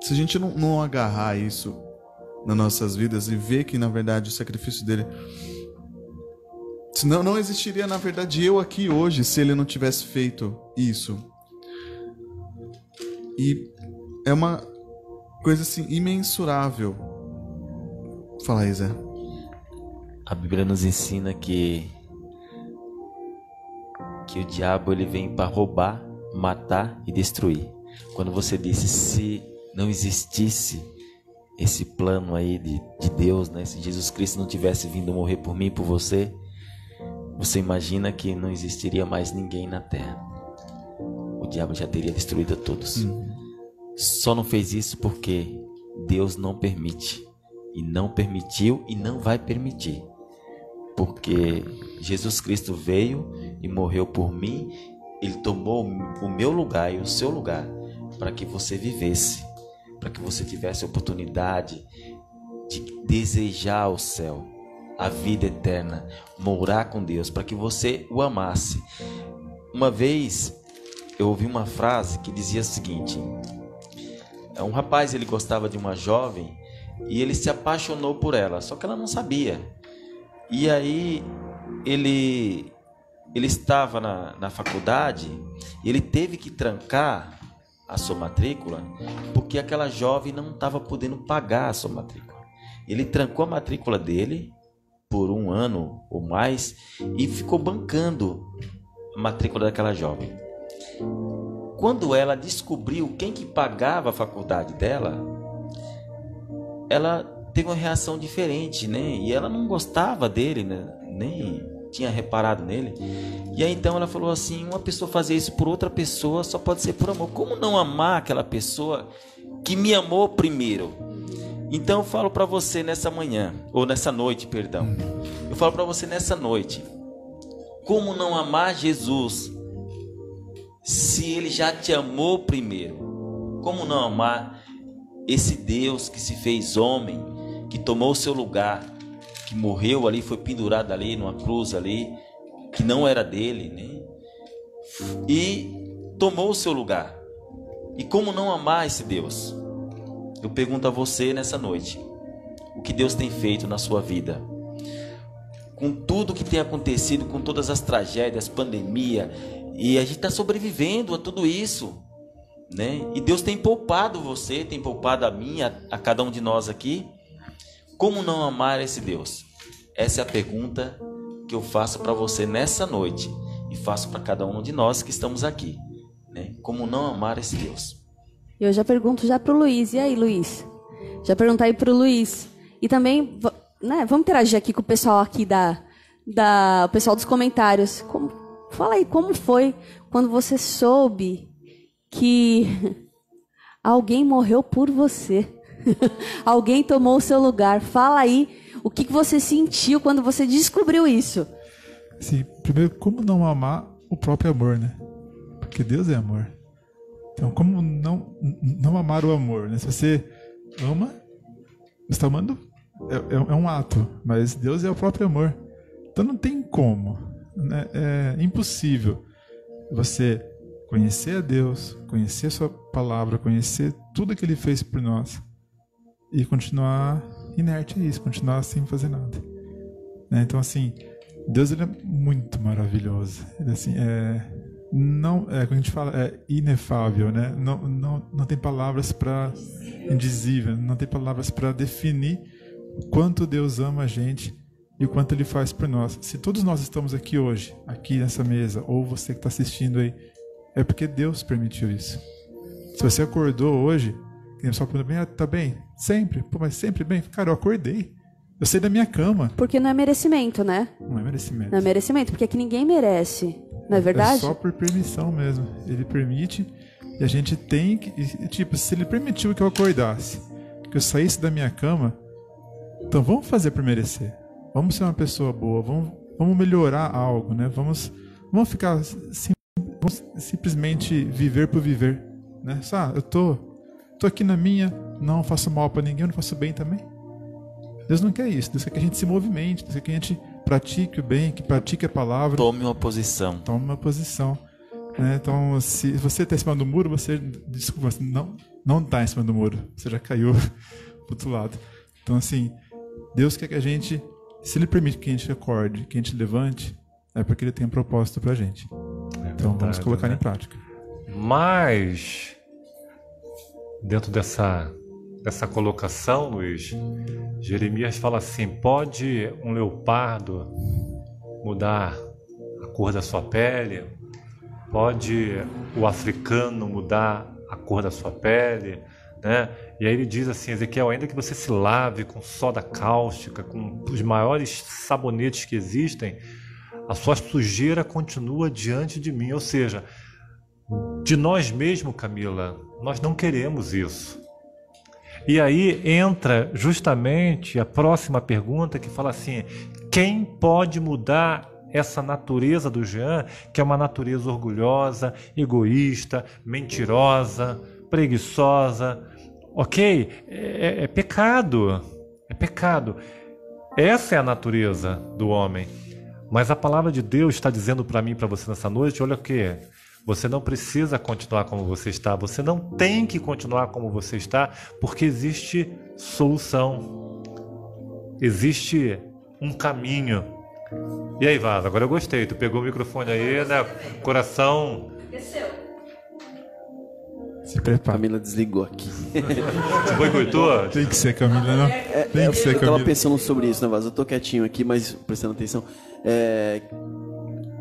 se a gente não agarrar isso nas nossas vidas e ver que na verdade o sacrifício dele Senão não existiria, na verdade, eu aqui hoje se ele não tivesse feito isso. E é uma coisa assim imensurável. Fala aí, Zé. A Bíblia nos ensina que o diabo ele vem para roubar, matar e destruir. Quando você disse se não existisse esse plano aí de Deus, né? Se Jesus Cristo não tivesse vindo morrer por mim e por você, você imagina que não existiria mais ninguém na terra. O diabo já teria destruído a todos. Só não fez isso porque Deus não permite. E não permitiu e não vai permitir. Porque Jesus Cristo veio e morreu por mim. Ele tomou o meu lugar e o seu lugar para que você vivesse, para que você tivesse a oportunidade de desejar o céu, a vida eterna, morar com Deus, para que você o amasse. Uma vez eu ouvi uma frase que dizia o seguinte: um rapaz ele gostava de uma jovem e ele se apaixonou por ela, só que ela não sabia. E aí ele estava na faculdade e ele teve que trancar a sua matrícula porque aquela jovem não estava podendo pagar a sua matrícula. Ele trancou a matrícula dele por 1 ano ou mais e ficou bancando a matrícula daquela jovem. Quando ela descobriu quem que pagava a faculdade dela, ela teve uma reação diferente, né? E ela não gostava dele, né? Nem tinha reparado nele. E aí então ela falou assim: uma pessoa fazer isso por outra pessoa só pode ser por amor. Como não amar aquela pessoa que me amou primeiro? Então eu falo para você nessa manhã, ou nessa noite, perdão. Eu falo para você nessa noite: como não amar Jesus se ele já te amou primeiro? Como não amar esse Deus que se fez homem, que tomou o seu lugar, que morreu ali, foi pendurado ali numa cruz ali, que não era dele, né? E tomou o seu lugar. E como não amar esse Deus? Eu pergunto a você nessa noite: o que Deus tem feito na sua vida? Com tudo que tem acontecido, com todas as tragédias, pandemia, e a gente está sobrevivendo a tudo isso, né? E Deus tem poupado você, tem poupado a mim, a cada um de nós aqui. Como não amar esse Deus? Essa é a pergunta que eu faço para você nessa noite e faço para cada um de nós que estamos aqui, né? Como não amar esse Deus? Eu já pergunto já pro Luiz. E aí, Luiz? Já perguntar aí pro Luiz. E também, né, vamos interagir aqui com o pessoal aqui o pessoal dos comentários. Fala aí, como foi quando você soube que alguém morreu por você? Alguém tomou o seu lugar. Fala aí, o que você sentiu quando você descobriu isso? Sim, primeiro, como não amar o próprio amor, né? Porque Deus é amor. Então, como não amar o amor, né? Se você ama, você está amando, é um ato, mas Deus é o próprio amor. Então não tem como, né? É impossível você conhecer a Deus, conhecer a sua palavra, conhecer tudo que Ele fez por nós e continuar inerte a isso, continuar sem fazer nada, né? Então assim, Deus ele é muito maravilhoso. Ele assim quando a gente fala é inefável, né? Não tem palavras para indizível, não tem palavras para definir o quanto Deus ama a gente e o quanto Ele faz por nós. Se todos nós estamos aqui hoje, aqui nessa mesa, ou você que está assistindo aí, é porque Deus permitiu isso. Se você acordou hoje, e só pergunta, tá bem? Sempre? Pô, mas sempre bem? Cara, eu acordei. Eu saí da minha cama. Porque não é merecimento, né? Não é merecimento. Não é merecimento, porque aqui ninguém merece. Não é verdade? É só por permissão mesmo. Ele permite e a gente tem que... Tipo, se Ele permitiu que eu acordasse, que eu saísse da minha cama, então vamos fazer por merecer. Vamos ser uma pessoa boa, vamos melhorar algo, né? Vamos ficar... Vamos simplesmente viver por viver, né? Eu tô aqui na minha, não faço mal para ninguém, eu não faço bem também. Deus não quer isso. Deus quer que a gente se movimente, Deus quer que a gente pratique o bem, que pratique a palavra. Tome uma posição. Tome uma posição. Né? Então, se você está em cima do muro, desculpa, não está em cima do muro. Você já caiu pro outro lado. Então, assim, Deus quer que a gente Se ele permite que a gente acorde, que a gente levante, é porque ele tem um propósito pra gente. Então vamos colocar em prática. Mas, dentro dessa colocação, Luiz, Jeremias fala assim: pode um leopardo mudar a cor da sua pele? Pode o africano mudar a cor da sua pele? Né? E aí ele diz assim: Ezequiel, ainda que você se lave com soda cáustica, com os maiores sabonetes que existem, a sua sujeira continua diante de mim. Ou seja, de nós mesmos, Camila, nós não queremos isso. E aí entra justamente a próxima pergunta, que fala assim: quem pode mudar essa natureza do Jean, que é uma natureza orgulhosa, egoísta, mentirosa, preguiçosa? Ok? É pecado. É pecado. Essa é a natureza do homem. Mas a palavra de Deus está dizendo para mim e para você nessa noite: olha o que? Você não precisa continuar como você está. Você não tem que continuar como você está, porque existe solução. Existe um caminho. E aí, Vaza, agora eu gostei. Tu pegou o microfone aí, né? Coração. Se prepara. Camila desligou aqui. Te boicotou? Tem que ser, Camila, não? Tem que ser, Camila. Eu tava pensando sobre isso, né, Vaza? Eu tô quietinho aqui, mas prestando atenção.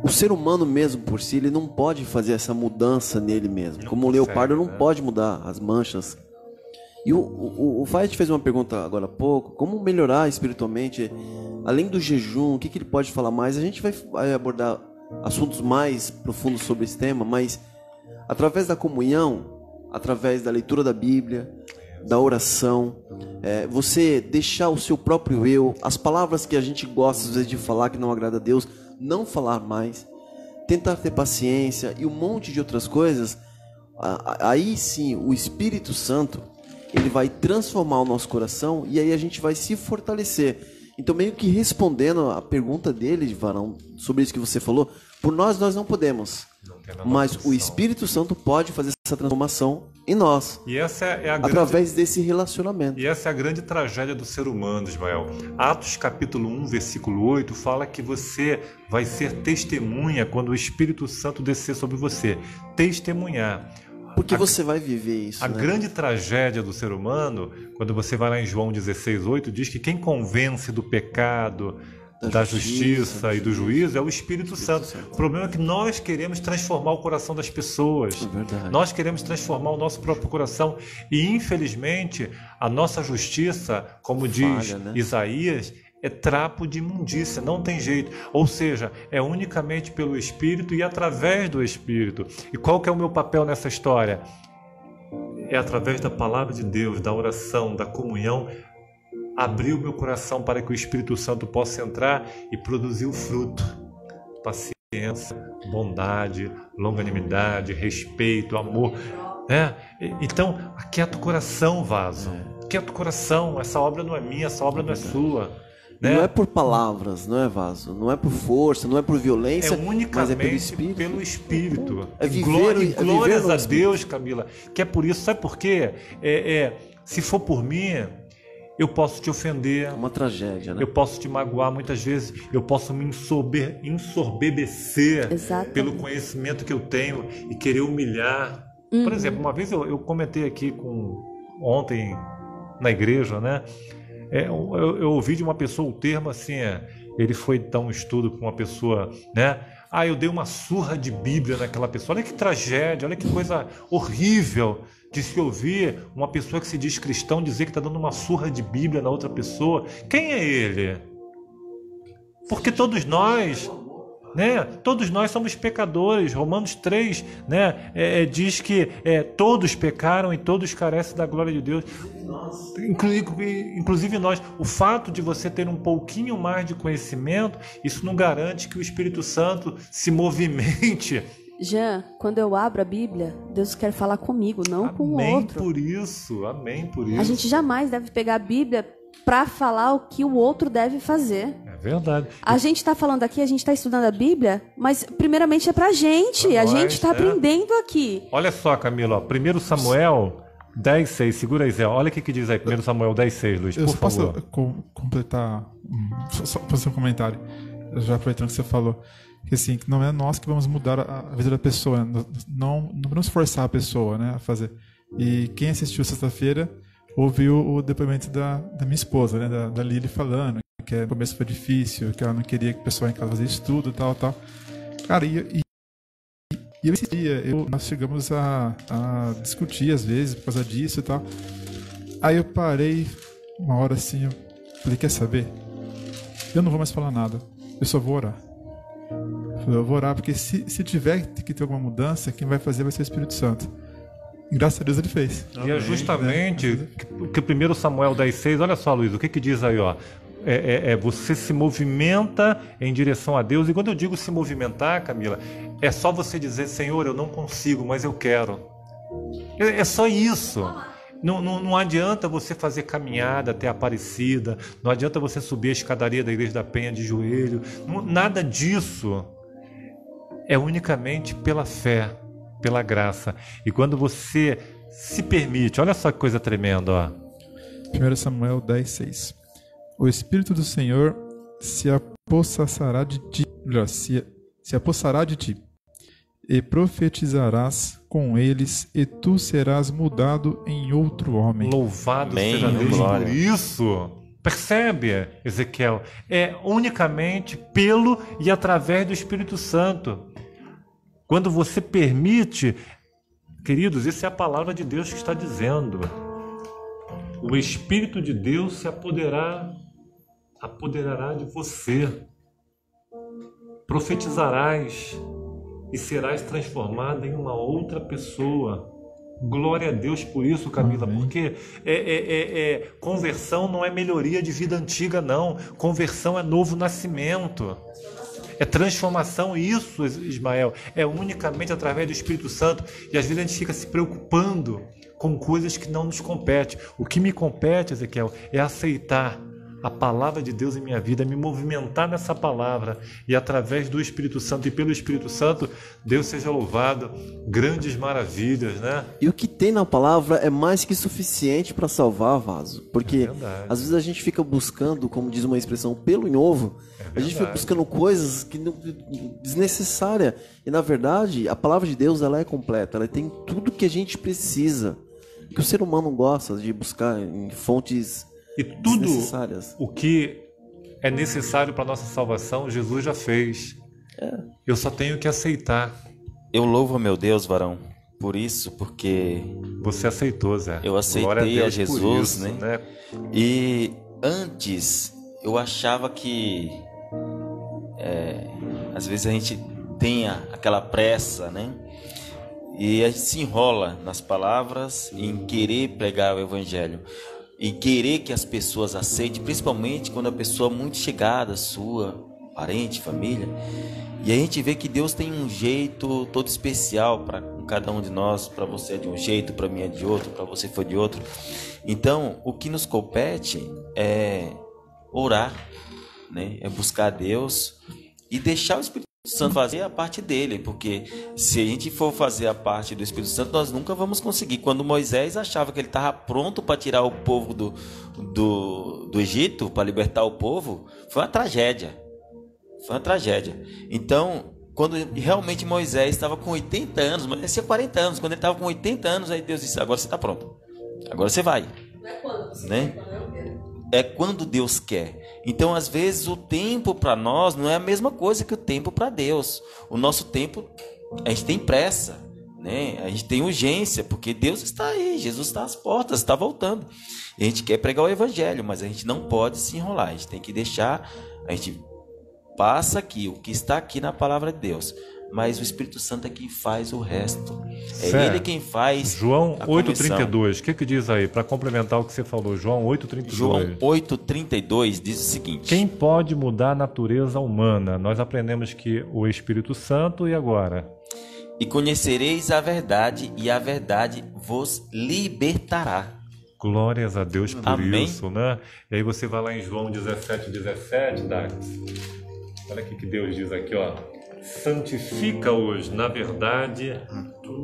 O ser humano mesmo por si, ele não pode fazer essa mudança nele mesmo. Como o leopardo não pode mudar as manchas. E o Fight fez uma pergunta agora há pouco: como melhorar espiritualmente? Além do jejum, o que ele pode falar mais? A gente vai abordar assuntos mais profundos sobre esse tema, mas através da comunhão, através da leitura da Bíblia, da oração, você deixar o seu próprio eu, as palavras que a gente gosta às vezes de falar que não agrada a Deus, não falar mais, tentar ter paciência e um monte de outras coisas. Aí sim o Espírito Santo, ele vai transformar o nosso coração, e aí a gente vai se fortalecer. Então, meio que respondendo a pergunta dele, Varão, sobre isso que você falou, por nós não podemos, mas o Espírito Santo pode fazer essa transformação em nós, e essa é através desse relacionamento. E essa é a grande tragédia do ser humano, Ismael. Atos capítulo 1, versículo 8, fala que você vai ser testemunha quando o Espírito Santo descer sobre você. Testemunhar. Porque você vai viver isso. A grande tragédia do ser humano, quando você vai lá em João 16:8, diz que quem convence do pecado, da justiça e do juízo é o Espírito Santo. O problema é que nós queremos transformar o coração das pessoas. Nós queremos transformar o nosso próprio coração. E, infelizmente, a nossa justiça, como diz Isaías, é trapo de imundícia, não tem jeito. Ou seja, é unicamente pelo Espírito e através do Espírito. E qual que é o meu papel nessa história? É através da palavra de Deus, da oração, da comunhão, abrir o meu coração para que o Espírito Santo possa entrar e produzir o fruto. Paciência, bondade, longanimidade, respeito, amor. Então, aquieta o coração, Vaso. Aquieta o coração. Essa obra não é minha, essa obra não é sua. Não é por palavras, não é, Vaso? Não é por força, não é por violência, unicamente mas é pelo Espírito. Pelo Espírito. Glórias a Deus, Camila. Que é por isso, sabe por quê? Se for por mim, eu posso te ofender. É uma tragédia, né? Eu posso te magoar muitas vezes. Eu posso me ensorbebecer pelo conhecimento que eu tenho e querer humilhar. Por exemplo, uma vez eu comentei aqui ontem na igreja, né? Eu ouvi de uma pessoa o termo assim, ele foi dar um estudo com uma pessoa, né? Eu dei uma surra de Bíblia naquela pessoa. Olha que tragédia, olha que coisa horrível de se ouvir uma pessoa que se diz cristão dizer que está dando uma surra de Bíblia na outra pessoa. Quem é ele? Porque todos nós... Todos nós somos pecadores. Romanos 3, diz que todos pecaram e todos carecem da glória de Deus, inclusive nós. O fato de você ter um pouquinho mais de conhecimento, isso não garante que o Espírito Santo se movimente. Jean, quando eu abro a Bíblia, Deus quer falar comigo, não com o outro. Amém por isso. A gente jamais deve pegar a Bíblia para falar o que o outro deve fazer. É verdade. A gente está falando aqui, a gente está estudando a Bíblia, mas primeiramente é pra gente. A gente está aprendendo aqui. Olha só, Camila, 1 Samuel 10:6, segura aí, Zé. Olha o que diz aí, 1 Samuel 10:6, Luiz, por favor. Eu posso completar, só fazer um comentário, já aproveitando que você falou, que assim, que não é nós que vamos mudar a vida da pessoa, não vamos forçar a pessoa, né, a fazer. E quem assistiu sexta-feira ouviu o depoimento da minha esposa, né, da Lili, falando que no começo foi difícil, que ela não queria que o pessoal em casa fazia estudo, tal. Cara, e esse dia nós chegamos a discutir às vezes por causa disso e tal. Aí eu parei uma hora assim, eu falei, quer saber? Eu não vou mais falar nada, eu só vou orar. Eu vou orar, porque se tiver que ter alguma mudança, quem vai fazer vai ser o Espírito Santo. E graças a Deus ele fez. E é justamente que 1 Samuel 10:6, olha só, Luiz, o que diz aí, ó. Você se movimenta em direção a Deus. E quando eu digo se movimentar, Camila, é só você dizer, Senhor, eu não consigo, mas eu quero. É só isso. Não adianta você fazer caminhada até a Aparecida, não adianta você subir a escadaria da Igreja da Penha de joelho, nada disso. É unicamente pela fé, pela graça. E quando você se permite, olha só que coisa tremenda, ó. 1 Samuel 10:6. O Espírito do Senhor se apossará de ti, se apossará de ti, e profetizarás com eles, e tu serás mudado em outro homem. Louvado seja Deus por isso. Percebe, Ezequiel? É unicamente pelo e através do Espírito Santo. Quando você permite, queridos, isso é a palavra de Deus que está dizendo. O Espírito de Deus se apoderará de você. Profetizarás e serás transformado em uma outra pessoa. Glória a Deus por isso, Camila, porque conversão não é melhoria de vida antiga, não. Conversão é novo nascimento. É transformação, isso, Ismael, é unicamente através do Espírito Santo. E às vezes a gente fica se preocupando com coisas que não nos competem. O que me compete, Ezequiel, é aceitar a palavra de Deus em minha vida, me movimentar nessa palavra e através do Espírito Santo e pelo Espírito Santo, Deus seja louvado, grandes maravilhas, né? E o que tem na palavra é mais que suficiente para salvar, Vaso, porque às vezes a gente fica buscando, como diz uma expressão, pelo em ovo, a gente fica buscando coisas que desnecessárias, e na verdade a palavra de Deus ela é completa, ela tem tudo que a gente precisa, que o ser humano gosta de buscar em fontes. E tudo o que é necessário para a nossa salvação, Jesus já fez. Eu só tenho que aceitar. Eu louvo a meu Deus, varão, por isso, porque... Você aceitou, Zé. Eu aceitei a Jesus, isso, né? E antes, eu achava que... às vezes a gente tem aquela pressa, né? E a gente se enrola nas palavras em querer pregar o Evangelho. E querer que as pessoas aceitem, principalmente quando a pessoa é muito chegada, sua, parente, família. E a gente vê que Deus tem um jeito todo especial para cada um de nós. Para você é de um jeito, para mim é de outro, para você foi de outro. Então, o que nos compete é orar, né? É buscar a Deus e deixar o Espírito Santo fazer a parte dele, porque se a gente for fazer a parte do Espírito Santo, nós nunca vamos conseguir. Quando Moisés achava que ele estava pronto para tirar o povo do Egito, para libertar o povo, foi uma tragédia. Foi uma tragédia. Então, quando realmente Moisés estava com 80 anos, mas tinha 40 anos, quando ele estava com 80 anos, aí Deus disse, agora você está pronto. Agora você vai. Não é quando você né? É quando Deus quer. Então, às vezes, o tempo para nós não é a mesma coisa que o tempo para Deus. O nosso tempo, a gente tem pressa, né? A gente tem urgência, porque Deus está aí, Jesus está às portas, está voltando. E a gente quer pregar o Evangelho, mas a gente não pode se enrolar. A gente tem que deixar, a gente passa aqui, o que está aqui na palavra de Deus. Mas o Espírito Santo é quem faz o resto. É Ele quem faz. João 8,32. O que diz aí? Para complementar o que você falou, João 8,32. João 8,32 diz o seguinte: quem pode mudar a natureza humana? Nós aprendemos que o Espírito Santo, e agora? E conhecereis a verdade, e a verdade vos libertará. Glórias a Deus por Amém? Isso, né? E aí você vai lá em João 17,17, Dax. Olha o que Deus diz aqui, ó. santifica-os na verdade.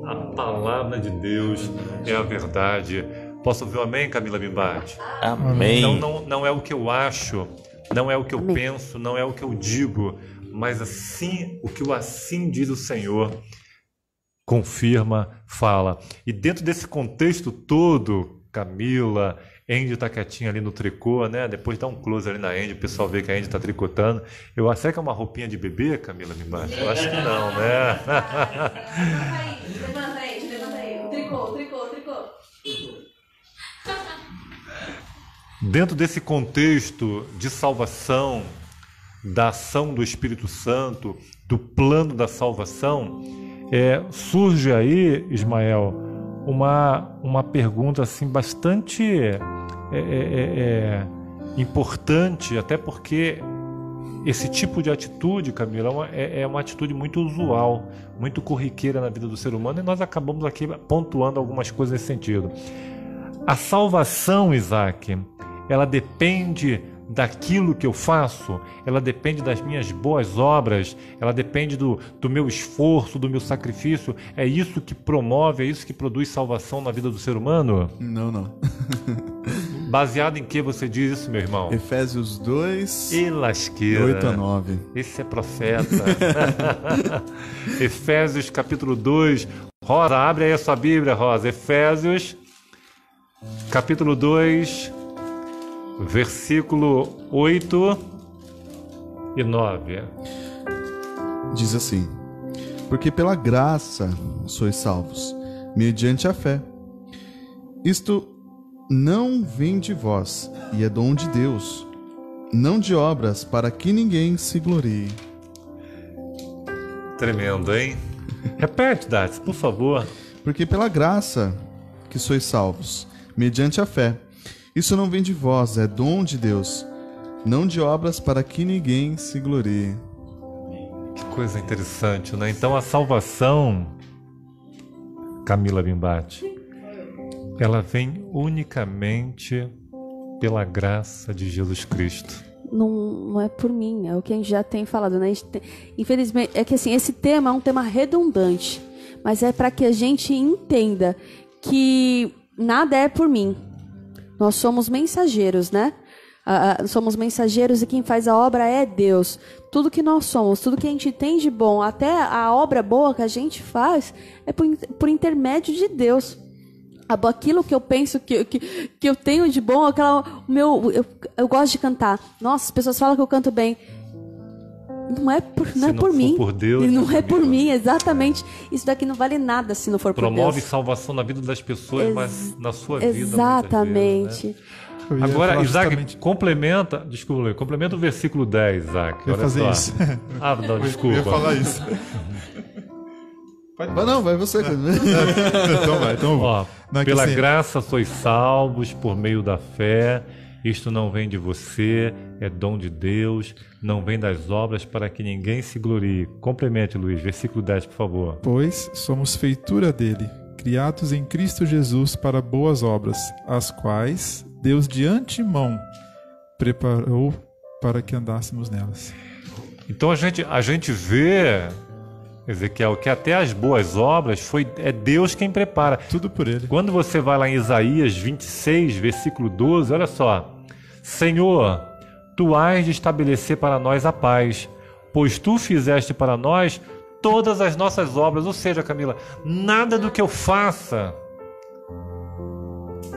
A palavra de Deus é a verdade. Posso ouvir um amém, Camila Bimbate? Amém. Então não é o que eu acho, não é o que eu penso, não é o que eu digo, mas assim, o que o assim diz o Senhor confirma, fala. E dentro desse contexto todo, Camila, Andy está quietinha ali no tricô, né? Depois dá um close ali na Andy, o pessoal vê que a Andy está tricotando. Eu acho que é uma roupinha de bebê, Camila Bimbate? Eu acho que não, né? Levanta aí. Tricô. Dentro desse contexto de salvação, da ação do Espírito Santo, do plano da salvação, surge aí, Ismael, uma pergunta assim bastante importante, até porque esse tipo de atitude, Camila, é uma atitude muito usual, muito corriqueira na vida do ser humano, e nós acabamos aqui pontuando algumas coisas nesse sentido. A salvação, Isaac, ela depende daquilo que eu faço, ela depende das minhas boas obras, ela depende do meu esforço, do meu sacrifício. É isso que promove, é isso que produz salvação na vida do ser humano? Não. Baseado em que você diz isso, meu irmão? Efésios 2, E lasqueira. 8 a 9. Esse é profeta. Efésios capítulo 2. Rosa, abre aí a sua Bíblia, Rosa. Efésios capítulo 2, versículo 8 e 9. Diz assim: porque pela graça sois salvos, mediante a fé. Isto não vem de vós, e é dom de Deus, não de obras, para que ninguém se glorie. Tremendo, hein? Repete, Dats, por favor. Porque pela graça que sois salvos, mediante a fé. Isso não vem de vós, é dom de Deus, não de obras, para que ninguém se glorie. Que coisa interessante, né? Então a salvação, Camila Bimbate, ela vem unicamente pela graça de Jesus Cristo. Não é por mim, é o que a gente já tem falado, né? Infelizmente, é que assim, esse tema é um tema redundante, mas é para que a gente entenda que nada é por mim. Nós somos mensageiros, né? Somos mensageiros e quem faz a obra é Deus. Tudo que nós somos, tudo que a gente tem de bom, até a obra boa que a gente faz, é por intermédio de Deus. Aquilo que eu penso que eu tenho de bom, eu gosto de cantar. Nossa, as pessoas falam que eu canto bem. Não é por mim. Por Deus, não é por mim, exatamente. Isso daqui não vale nada se não for por Deus. Promove salvação na vida das pessoas, mas na sua vida. Exatamente. Vezes, né? Agora, Isaac, complementa o versículo 10, Isaac. Eu ia fazer isso. Não, desculpa. Eu ia falar isso. Não, vai você. Então vai. Então, pela graça sois salvos por meio da fé. Isto não vem de você, é dom de Deus, não vem das obras, para que ninguém se glorie. Complemente, Luiz, versículo 10, por favor. Pois somos feitura dele, criados em Cristo Jesus para boas obras, as quais Deus de antemão preparou para que andássemos nelas. Então a gente vê, Ezequiel, que até as boas obras é Deus quem prepara. Tudo por ele. Quando você vai lá em Isaías 26, versículo 12, olha só. Senhor, tu hás de estabelecer para nós a paz, pois tu fizeste para nós todas as nossas obras. Ou seja, Camila, nada do que eu faça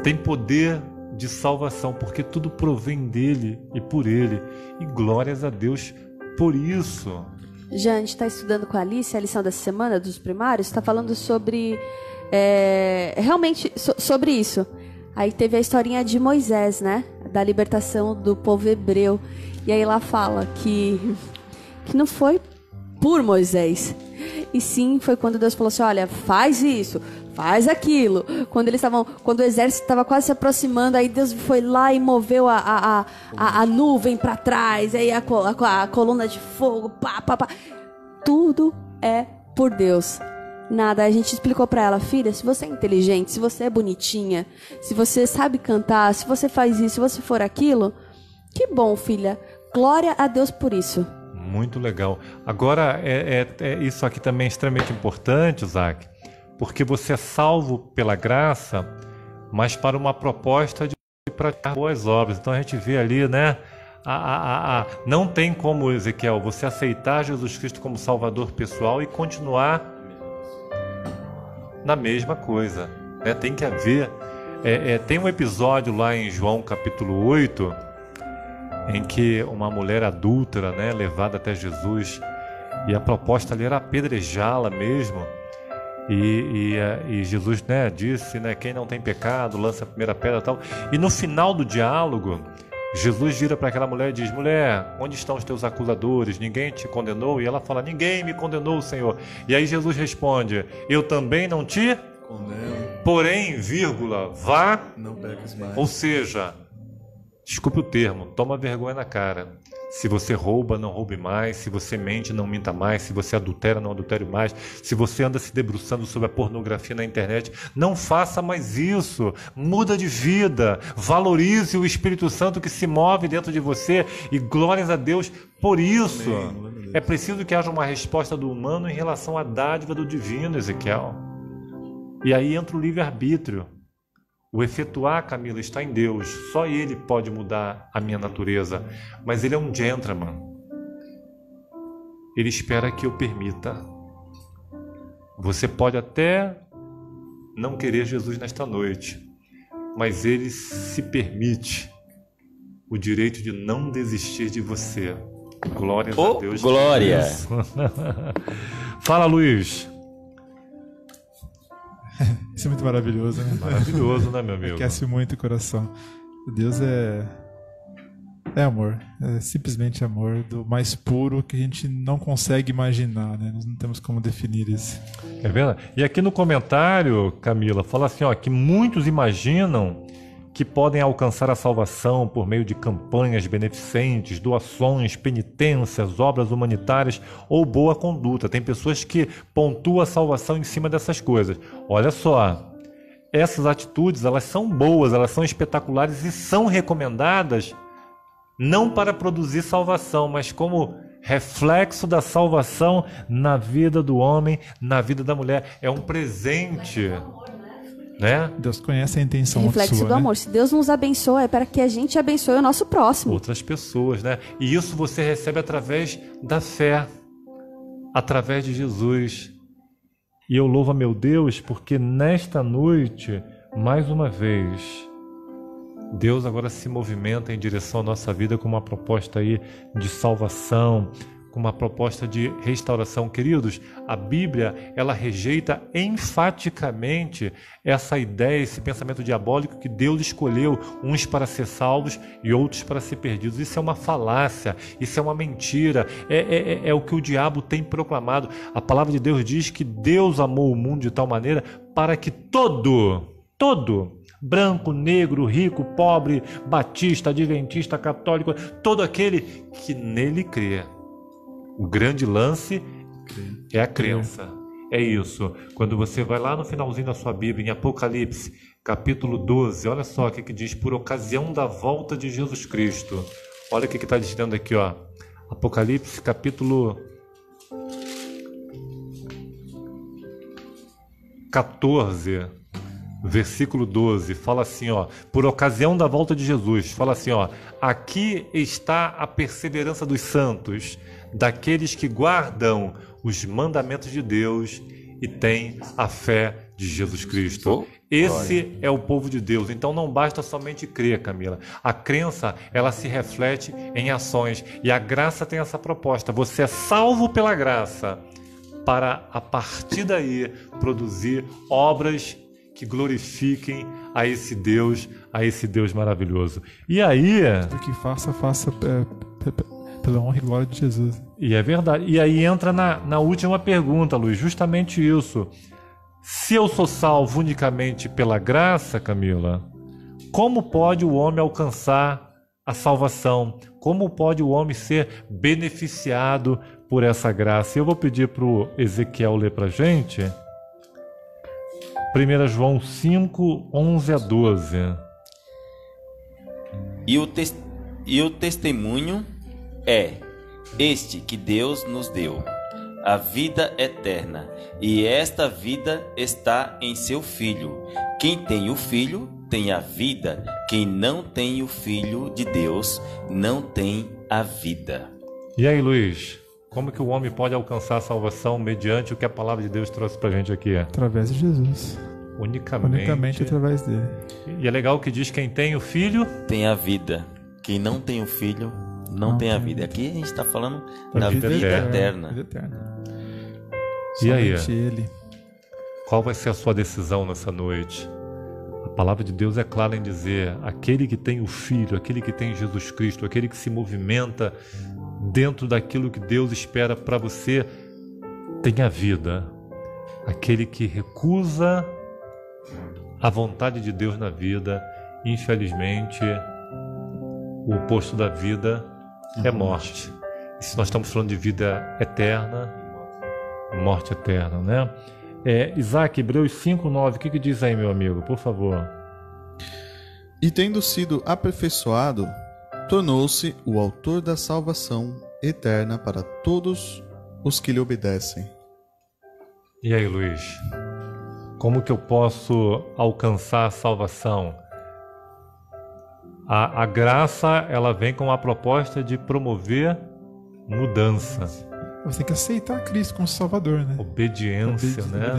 tem poder de salvação, porque tudo provém dele e por ele. E glórias a Deus por isso. Já a gente está estudando com a Alice a lição dessa semana dos primários, está falando sobre realmente sobre isso. Aí teve a historinha de Moisés, né? Da libertação do povo hebreu. E aí lá fala que não foi por Moisés. E sim, foi quando Deus falou assim, olha, faz isso, faz aquilo. Quando o exército estava quase se aproximando, aí Deus foi lá e moveu a nuvem para trás, aí a coluna de fogo, pá. Tudo é por Deus. Nada, a gente explicou pra ela, filha, se você é inteligente, se você é bonitinha, se você sabe cantar, se você faz isso, se você for aquilo, que bom, filha, glória a Deus por isso. Muito legal. Agora, isso aqui também é extremamente importante, Isaac, porque você é salvo pela graça, mas para uma proposta de praticar boas obras. Então a gente vê ali, né? Não tem como, Ezequiel, você aceitar Jesus Cristo como Salvador pessoal e continuar na mesma coisa, né? Tem que haver... tem um episódio lá em João capítulo 8, em que uma mulher adúltera, né, levada até Jesus, e a proposta ali era apedrejá-la mesmo, e Jesus, né, disse, né, quem não tem pecado, lança a primeira pedra e tal. E no final do diálogo, Jesus vira para aquela mulher e diz: mulher, onde estão os teus acusadores? Ninguém te condenou? E ela fala: ninguém me condenou, Senhor. E aí Jesus responde: eu também não te condeno. Porém, vírgula, vá, não peques mais. Ou seja, desculpe o termo, toma vergonha na cara. Se você rouba, não roube mais. Se você mente, não minta mais. Se você adultera, não adultere mais. Se você anda se debruçando sobre a pornografia na internet, não faça mais isso. Muda de vida. Valorize o Espírito Santo que se move dentro de você. E glórias a Deus por isso. Amém. É preciso que haja uma resposta do humano em relação à dádiva do divino, Ezequiel. E aí entra o livre-arbítrio. O efetuar, Camila, está em Deus. Só Ele pode mudar a minha natureza. Mas Ele é um gentleman. Ele espera que eu permita. Você pode até não querer Jesus nesta noite, mas Ele se permite o direito de não desistir de você. Glórias a Deus. Glória! Fala, Luiz. Isso é muito maravilhoso, né? Maravilhoso, né, meu amigo? Aquece muito o coração. Deus é amor. É simplesmente amor, do mais puro que a gente não consegue imaginar, né? Nós não temos como definir isso. É verdade. E aqui no comentário, Camila, fala assim, ó, que muitos imaginam que podem alcançar a salvação por meio de campanhas beneficentes, doações, penitências, obras humanitárias ou boa conduta. Tem pessoas que pontuam a salvação em cima dessas coisas. Olha só, essas atitudes, elas são boas, elas são espetaculares e são recomendadas não para produzir salvação, mas como reflexo da salvação na vida do homem, na vida da mulher. É um presente, né? Deus conhece a intenção reflexo sua, do amor. né? Se Deus nos abençoa, é para que a gente abençoe o nosso próximo. Outras pessoas, né? E isso você recebe através da fé, através de Jesus. E eu louvo a meu Deus porque nesta noite, mais uma vez, Deus agora se movimenta em direção à nossa vida com uma proposta aí de salvação, com uma proposta de restauração. Queridos, a Bíblia, ela rejeita enfaticamente essa ideia, esse pensamento diabólico que Deus escolheu uns para ser salvos e outros para ser perdidos. Isso é uma falácia, isso é uma mentira, é o que o diabo tem proclamado. A palavra de Deus diz que Deus amou o mundo de tal maneira para que todo, branco, negro, rico, pobre, batista, adventista, católico, todo aquele que nele crê. O grande lance é a crença. É isso. Quando você vai lá no finalzinho da sua Bíblia, em Apocalipse, capítulo 12, olha só o que diz: por ocasião da volta de Jesus Cristo. Olha o que está dizendo aqui, ó. Apocalipse, capítulo 14, versículo 12, fala assim, ó, por ocasião da volta de Jesus, fala assim, ó, aqui está a perseverança dos santos, daqueles que guardam os mandamentos de Deus e têm a fé de Jesus Cristo. Esse é o povo de Deus. Então não basta somente crer, Camila. A crença, ela se reflete em ações. E a graça tem essa proposta. Você é salvo pela graça para, a partir daí, produzir obras que glorifiquem a esse Deus maravilhoso. E aí... O que faça pela honra e glória de Jesus. E é verdade. E aí entra na última pergunta, Luiz, justamente isso. Se eu sou salvo unicamente pela graça, Camila, como pode o homem alcançar a salvação? Como pode o homem ser beneficiado por essa graça? Eu vou pedir para o Ezequiel ler para a gente. 1 João 5, 11 a 12. E o testemunho é este que Deus nos deu, a vida eterna, e esta vida está em seu Filho. Quem tem o Filho tem a vida, quem não tem o Filho de Deus não tem a vida. E aí, Luiz, como que o homem pode alcançar a salvação mediante o que a palavra de Deus trouxe pra gente aqui? Através de Jesus. Unicamente através dele. E é legal que diz: quem tem o Filho tem a vida, quem não tem o Filho não tem a vida. Aqui a gente está falando da vida eterna. Vida eterna. E aí? Ele. Qual vai ser a sua decisão nessa noite? A palavra de Deus é clara em dizer: aquele que tem o Filho, aquele que tem Jesus Cristo, aquele que se movimenta dentro daquilo que Deus espera para você, tem a vida. Aquele que recusa a vontade de Deus na vida, infelizmente, o oposto da vida é morte. E se nós estamos falando de vida eterna, morte eterna, né? Isaac, Hebreus 5:9, o que diz aí, meu amigo? Por favor. E tendo sido aperfeiçoado, tornou-se o autor da salvação eterna para todos os que lhe obedecem. E aí, Luiz? Como que eu posso alcançar a salvação? A graça, ela vem com a proposta de promover mudança. Você tem que aceitar Cristo como Salvador, né? Obediência, né?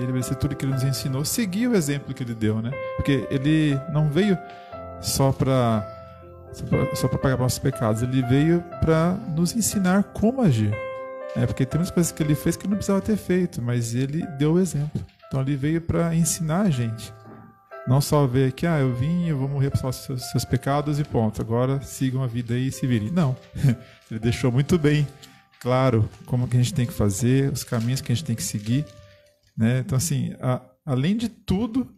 Obedecer tudo que ele nos ensinou, seguir o exemplo que ele deu, né? Porque ele não veio só para pagar nossos pecados, ele veio para nos ensinar como agir. Porque tem muitas coisas que ele fez que não precisava ter feito, mas ele deu o exemplo. Então ele veio para ensinar a gente. Não só ver que, eu vim, eu vou morrer por seus pecados e ponto. Agora sigam a vida aí e se virem. Não. Ele deixou muito bem claro como que a gente tem que fazer, os caminhos que a gente tem que seguir, né? Então, assim, além de tudo,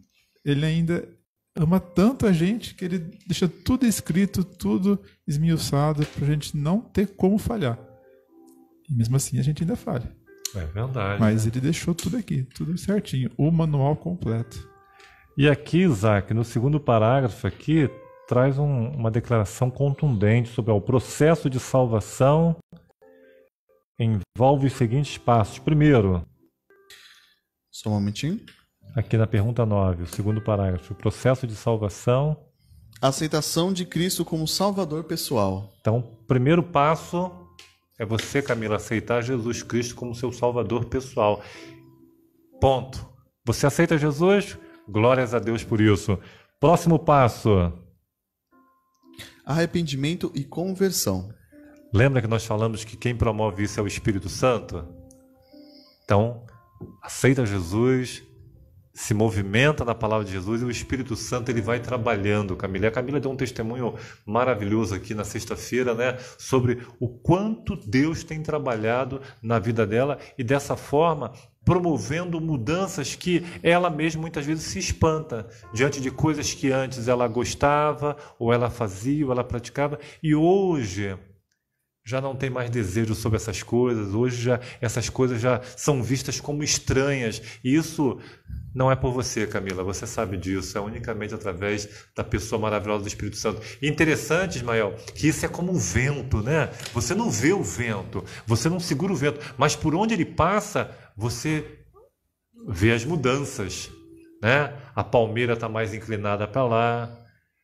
ele ainda ama tanto a gente que ele deixa tudo escrito, tudo esmiuçado para a gente não ter como falhar. E mesmo assim a gente ainda falha. É verdade. Mas ele deixou tudo aqui, tudo certinho, o manual completo. E aqui, Isaac, no segundo parágrafo aqui, traz uma declaração contundente sobre o processo de salvação. Envolve os seguintes passos. Primeiro, só um momentinho. Aqui na pergunta 9, o segundo parágrafo, o processo de salvação. Aceitação de Cristo como Salvador pessoal. Então, o primeiro passo é você, Camila, aceitar Jesus Cristo como seu Salvador pessoal. Ponto. Você aceita Jesus? Glórias a Deus por isso. Próximo passo. Arrependimento e conversão. Lembra que nós falamos que quem promove isso é o Espírito Santo? Então, aceita Jesus, se movimenta na palavra de Jesus e o Espírito Santo ele vai trabalhando, Camila. A Camila deu um testemunho maravilhoso aqui na sexta-feira, né, sobre o quanto Deus tem trabalhado na vida dela e dessa forma promovendo mudanças que ela mesma muitas vezes se espanta diante de coisas que antes ela gostava, ou ela fazia, ou ela praticava, e hoje já não tem mais desejo sobre essas coisas. Hoje essas coisas já são vistas como estranhas. E isso não é por você, Camila. Você sabe disso. É unicamente através da pessoa maravilhosa do Espírito Santo. E interessante, Ismael, que isso é como um vento, né? Você não vê o vento, você não segura o vento, mas por onde ele passa, você vê as mudanças, né? A palmeira está mais inclinada para lá.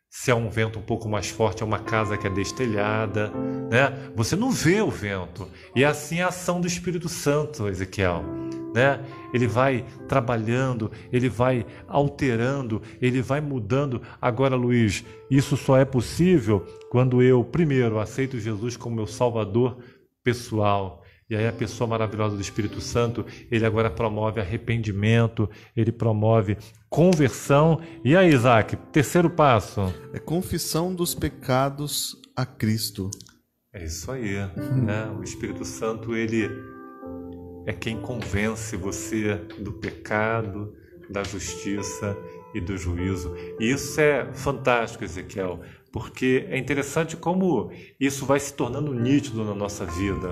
Se é um vento um pouco mais forte, é uma casa que é destelhada, né? Você não vê o vento. E assim é a ação do Espírito Santo, Ezequiel, né? Ele vai trabalhando, ele vai alterando, ele vai mudando. Agora, Luiz, isso só é possível quando eu, primeiro, aceito Jesus como meu Salvador pessoal. E aí a pessoa maravilhosa do Espírito Santo, ele agora promove arrependimento, ele promove conversão. E aí, Isaac, terceiro passo? É confissão dos pecados a Cristo. É isso aí, né? O Espírito Santo, ele é quem convence você do pecado, da justiça e do juízo. E isso é fantástico, Ezequiel, porque é interessante como isso vai se tornando nítido na nossa vida.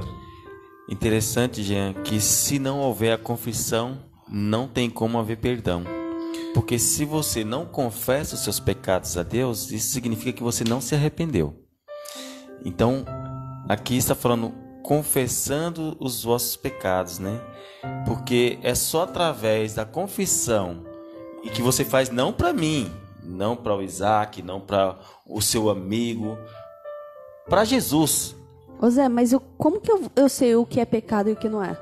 Interessante, Jean, que se não houver a confissão, não tem como haver perdão. Porque se você não confessa os seus pecados a Deus, isso significa que você não se arrependeu. Então, aqui está falando confessando os vossos pecados, né? Porque é só através da confissão, e que você faz não para mim, não para o Isaac, não para o seu amigo, para Jesus. Ô Zé, mas como que eu sei o que é pecado e o que não é?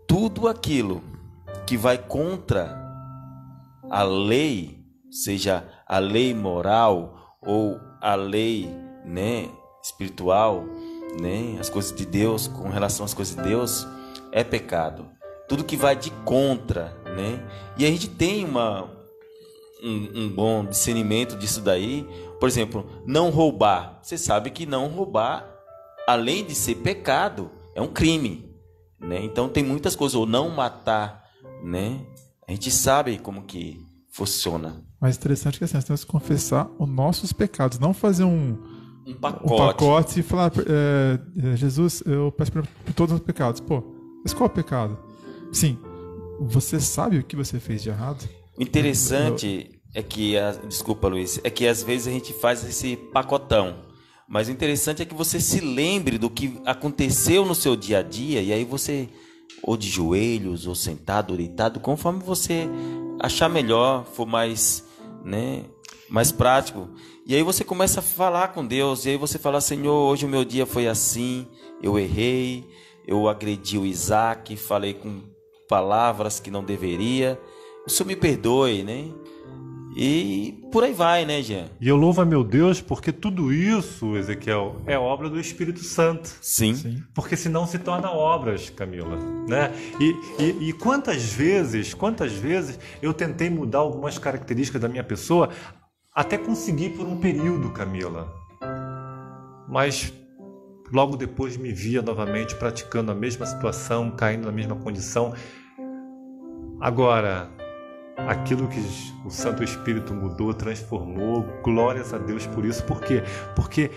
Tudo aquilo que vai contra a lei, seja a lei moral ou a lei, né, espiritual, né, as coisas de Deus, com relação às coisas de Deus, é pecado. Tudo que vai de contra, né? E a gente tem um bom discernimento disso daí. Por exemplo, não roubar. Você sabe que não roubar, além de ser pecado, é um crime, né? Então tem muitas coisas. Ou não matar, né? A gente sabe como que funciona. Mas interessante que assim, nós temos que confessar os nossos pecados, não fazer um pacote e falar, Jesus, eu peço por todos os pecados. Pô, mas qual é o pecado? Sim, você sabe o que você fez de errado? Interessante é que, desculpa Luiz, é que às vezes a gente faz esse pacotão. Mas o interessante é que você se lembre do que aconteceu no seu dia a dia, e aí você, ou de joelhos, ou sentado, ou deitado, conforme você achar melhor, for mais, né, mais prático. E aí você começa a falar com Deus, e aí você fala, Senhor, hoje o meu dia foi assim, eu errei, eu agredi o Isaac, falei com palavras que não deveria, o Senhor me perdoe, né? E por aí vai, né, Jean? E eu louvo a meu Deus porque tudo isso, Ezequiel, é obra do Espírito Santo. Sim. Porque senão se torna obras, Camila, né? E quantas vezes eu tentei mudar algumas características da minha pessoa, até conseguir por um período, Camila. Mas logo depois me via novamente praticando a mesma situação, caindo na mesma condição. Agora, aquilo que o Santo Espírito mudou, transformou, glórias a Deus por isso. Por quê? Porque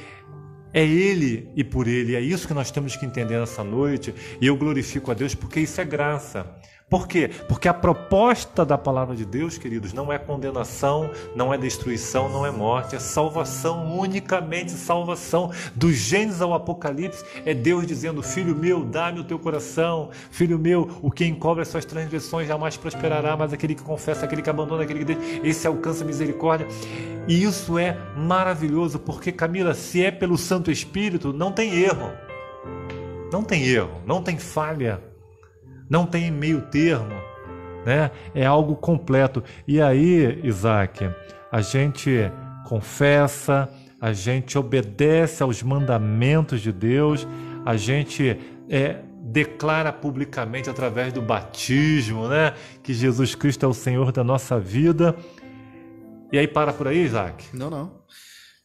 é Ele e por Ele, é isso que nós temos que entender nessa noite, e eu glorifico a Deus porque isso é graça. Por quê? Porque a proposta da palavra de Deus, queridos, não é condenação, não é destruição, não é morte, é salvação, unicamente salvação. Do Gênesis ao Apocalipse, é Deus dizendo, filho meu, dá-me o teu coração, filho meu, o que encobre as suas transgressões jamais prosperará, mas aquele que confessa, aquele que abandona, aquele que deixa, esse alcança misericórdia. E isso é maravilhoso, porque, Camila, se é pelo Santo Espírito, não tem erro, não tem falha. Não tem meio termo, né? É algo completo. E aí, Isaac, a gente confessa, a gente obedece aos mandamentos de Deus, a gente declara publicamente através do batismo, né? Que Jesus Cristo é o Senhor da nossa vida. E aí para por aí, Isaac? Não.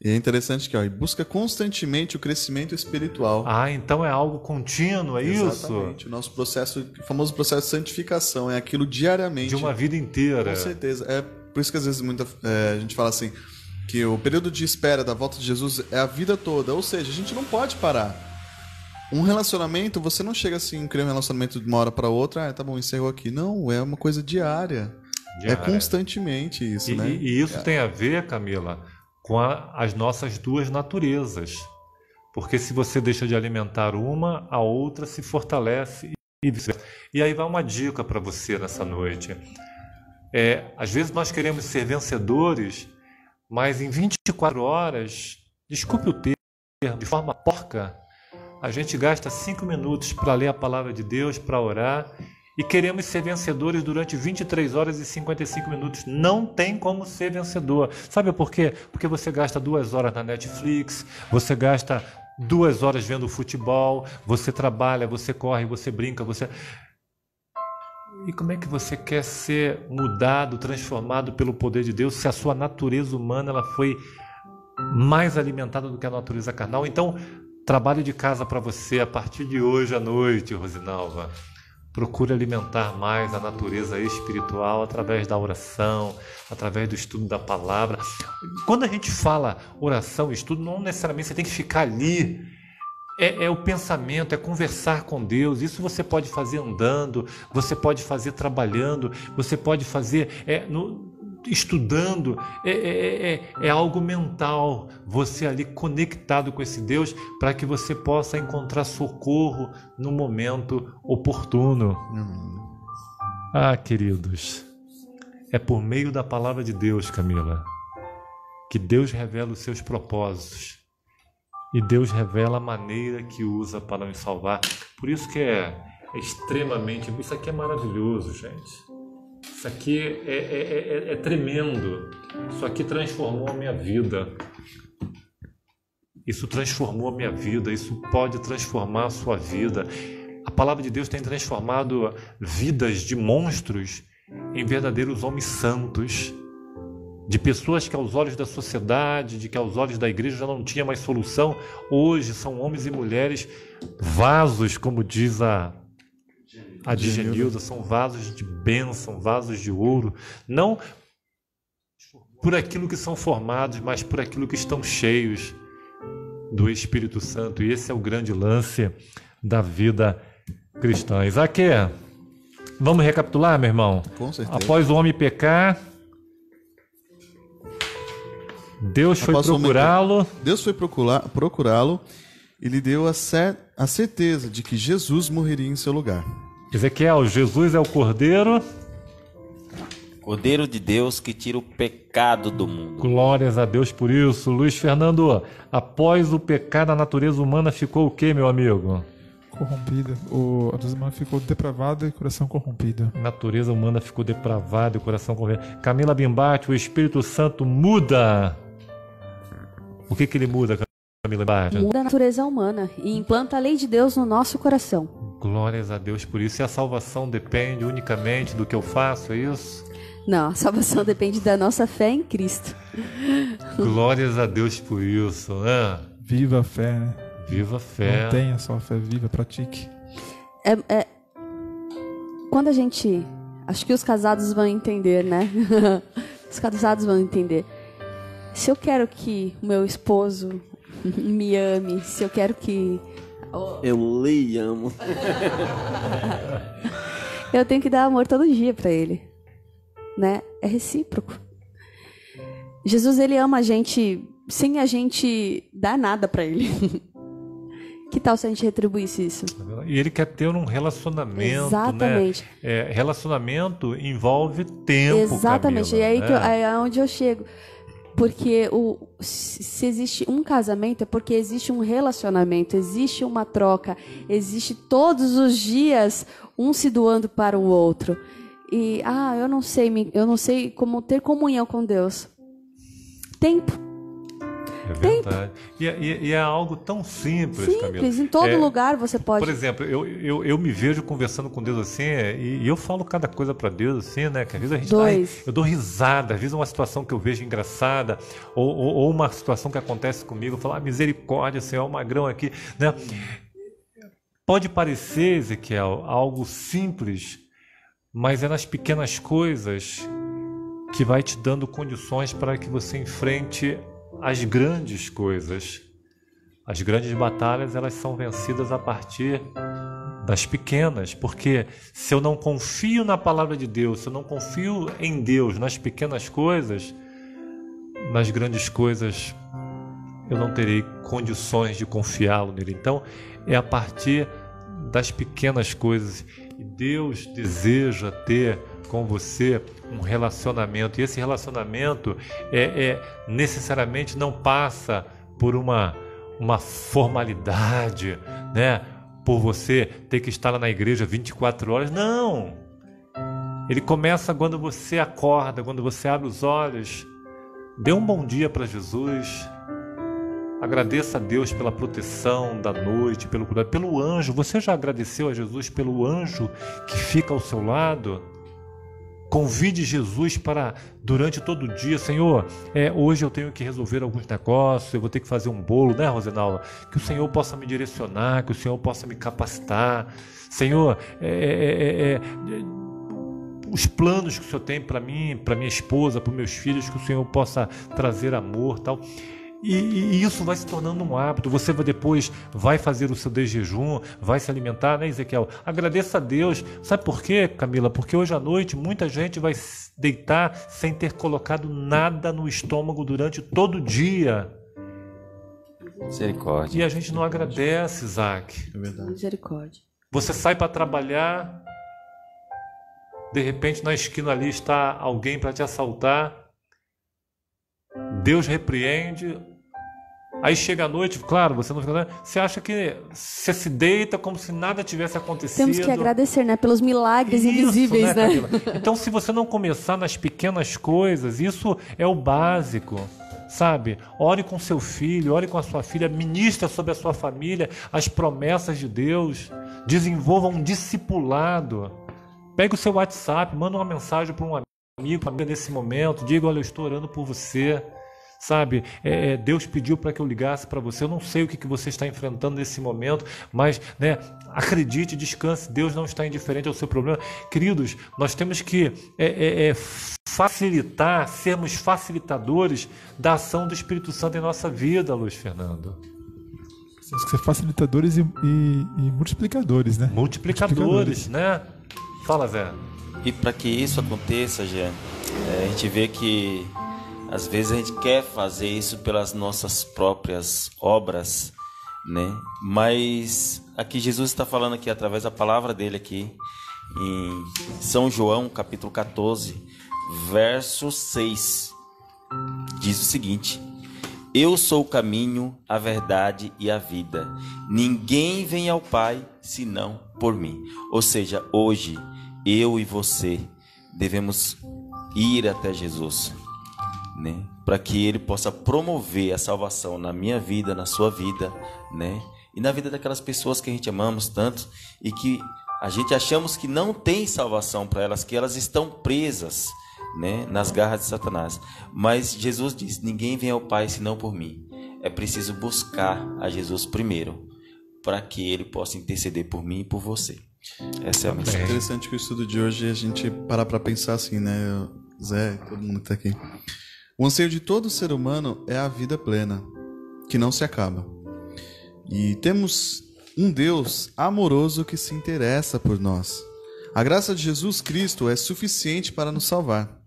E é interessante que busca constantemente o crescimento espiritual. Ah, então é algo contínuo, é isso? Exatamente. O nosso processo, o famoso processo de santificação, é aquilo diariamente. De uma vida inteira. Com certeza. É por isso que às vezes a gente fala assim, que o período de espera da volta de Jesus é a vida toda. Ou seja, a gente não pode parar. Um relacionamento, você não chega assim, cria um relacionamento de uma hora para outra, tá bom, encerrou aqui. Não, é uma coisa diária. É constantemente isso, né? E isso tem a ver, Camila, com as nossas duas naturezas. Porque se você deixa de alimentar uma, a outra se fortalece e vice-versa. E aí vai uma dica para você nessa noite. Às vezes nós queremos ser vencedores, mas em 24 horas, desculpe o termo, de forma porca, a gente gasta 5 minutos para ler a palavra de Deus, para orar, e queremos ser vencedores durante 23 horas e 55 minutos. Não tem como ser vencedor. Sabe por quê? Porque você gasta 2 horas na Netflix, você gasta 2 horas vendo futebol, você trabalha, você corre, você brinca, você... E como é que você quer ser mudado, transformado pelo poder de Deus, se a sua natureza humana ela foi mais alimentada do que a natureza carnal? Então, trabalho de casa para você a partir de hoje à noite, Rosinalva. Procure alimentar mais a natureza espiritual através da oração, através do estudo da palavra. Quando a gente fala oração, estudo, não necessariamente você tem que ficar ali. É o pensamento, é conversar com Deus. Isso você pode fazer andando, você pode fazer trabalhando, você pode fazer estudando, é algo mental, você ali conectado com esse Deus para que você possa encontrar socorro no momento oportuno. Ah, queridos, é por meio da palavra de Deus, Camila, que Deus revela os seus propósitos e Deus revela a maneira que usa para nos salvar. Por isso que é extremamente, isso aqui é maravilhoso, gente. Isso aqui é tremendo. Isso aqui transformou a minha vida. Isso transformou a minha vida. Isso pode transformar a sua vida. A palavra de Deus tem transformado vidas de monstros em verdadeiros homens santos, de pessoas que aos olhos da sociedade, de que aos olhos da igreja já não tinha mais solução. Hoje são homens e mulheres vasos, como diz a Digenilda, são vasos de bênção, vasos de ouro, não por aquilo que são formados, mas por aquilo que estão cheios do Espírito Santo. E esse é o grande lance da vida cristã. Isaac, vamos recapitular, meu irmão? Com certeza. Após o homem pecar, Deus foi procurá-lo. Deus foi procurá-lo e lhe deu a certeza de que Jesus morreria em seu lugar. Ezequiel, Jesus é o Cordeiro. Cordeiro de Deus que tira o pecado do mundo. Glórias a Deus por isso. Luiz Fernando, após o pecado, a natureza humana ficou o quê, meu amigo? Corrompida. A natureza humana ficou depravada e coração corrompido. A natureza humana ficou depravada e coração corrompido. Camila Bimbate, o Espírito Santo muda. O que ele muda, Camila Bimbate? Muda a natureza humana e implanta a lei de Deus no nosso coração. Glórias a Deus por isso. E a salvação depende unicamente do que eu faço, é isso? Não, a salvação depende da nossa fé em Cristo. Glórias a Deus por isso. Viva a fé, né? Viva a fé. Não tenha só a fé, viva, pratique. Quando a gente... Acho que os casados vão entender, né? Os casados vão entender. Se eu quero que o meu esposo me ame, se eu quero que... Eu lhe amo. Eu tenho que dar amor todo dia pra ele, né? É recíproco. Jesus, ele ama a gente sem a gente dar nada pra ele. Que tal se a gente retribuísse isso? E ele quer ter um relacionamento, exatamente, né? Relacionamento envolve tempo, exatamente. Camila, e aí né? É onde eu chego. Porque se existe um casamento, é porque existe um relacionamento, existe uma troca, existe todos os dias um se doando para o outro. E, eu não sei como ter comunhão com Deus. Tempo. É verdade. E é algo tão simples, Camila. Em todo lugar você pode... Por exemplo, eu me vejo conversando com Deus assim, e eu falo cada coisa para Deus assim, né? Que às vezes a gente eu dou risada, às vezes uma situação que eu vejo engraçada, ou uma situação que acontece comigo, eu falo, misericórdia, Senhor, magrão aqui, né? Pode parecer, Ezequiel, algo simples, mas é nas pequenas coisas que vai te dando condições para que você enfrente as grandes coisas. As grandes batalhas, elas são vencidas a partir das pequenas, porque se eu não confio na palavra de Deus, se eu não confio em Deus nas pequenas coisas, nas grandes coisas eu não terei condições de confiá-lo nele. Então é a partir das pequenas coisas, e Deus deseja ter com você um relacionamento, e esse relacionamento necessariamente não passa por uma formalidade, né? Por você ter que estar lá na igreja 24 horas, não! Ele começa quando você acorda, quando você abre os olhos, dê um bom dia para Jesus, agradeça a Deus pela proteção da noite, pelo anjo. Você já agradeceu a Jesus pelo anjo que fica ao seu lado? Convide Jesus para, durante todo o dia, Senhor, hoje eu tenho que resolver alguns negócios, eu vou ter que fazer um bolo, né, Rosenalva? Que o Senhor possa me direcionar, que o Senhor possa me capacitar. Senhor, os planos que o Senhor tem para mim, para minha esposa, para os meus filhos, que o Senhor possa trazer amor, tal. E isso vai se tornando um hábito. Você depois vai fazer o seu jejum, vai se alimentar, né, Ezequiel? Agradeça a Deus. Sabe por quê, Camila? Porque hoje à noite muita gente vai deitar sem ter colocado nada no estômago durante todo o dia. Misericórdia. E a gente não agradece, Isaac. É verdade. Misericórdia. Você sai para trabalhar, de repente na esquina ali está alguém para te assaltar. Deus repreende. Aí chega a noite, claro, você não fica. Você acha que você se deita como se nada tivesse acontecido. Temos que agradecer, né? Pelos milagres Isso, invisíveis, né? Camila? Então, se você não começar nas pequenas coisas, isso é o básico, sabe? Ore com seu filho, ore com a sua filha, ministra sobre a sua família as promessas de Deus, desenvolva um discipulado. Pegue o seu WhatsApp, manda uma mensagem para um amigo, uma amiga nesse momento, diga: olha, eu estou orando por você. Sabe, Deus pediu para que eu ligasse para você. Eu não sei o que você está enfrentando nesse momento, mas, né, acredite, descanse. Deus não está indiferente ao seu problema. Queridos, nós temos que facilitar, sermos facilitadores da ação do Espírito Santo em nossa vida, Luiz Fernando. Temos que ser facilitadores e multiplicadores, né? Multiplicadores, né? Fala, Zé. E para que isso aconteça, Jean, a gente vê que às vezes a gente quer fazer isso pelas nossas próprias obras, né? Mas aqui Jesus está falando aqui através da palavra dele aqui em São João, capítulo 14, verso 6. Diz o seguinte: eu sou o caminho, a verdade e a vida. Ninguém vem ao Pai senão por mim. Ou seja, hoje eu e você devemos ir até Jesus, né? Para que Ele possa promover a salvação na minha vida, na sua vida, né? E na vida daquelas pessoas que a gente amamos tanto e que a gente achamos que não tem salvação para elas, que elas estão presas, né, nas garras de Satanás. Mas Jesus diz: ninguém vem ao Pai senão por mim. É preciso buscar a Jesus primeiro, para que Ele possa interceder por mim e por você. Essa é a mensagem. É interessante que o estudo de hoje a gente parar para pensar assim, né, Zé, todo mundo que tá aqui. O anseio de todo ser humano é a vida plena, que não se acaba. E temos um Deus amoroso que se interessa por nós. A graça de Jesus Cristo é suficiente para nos salvar.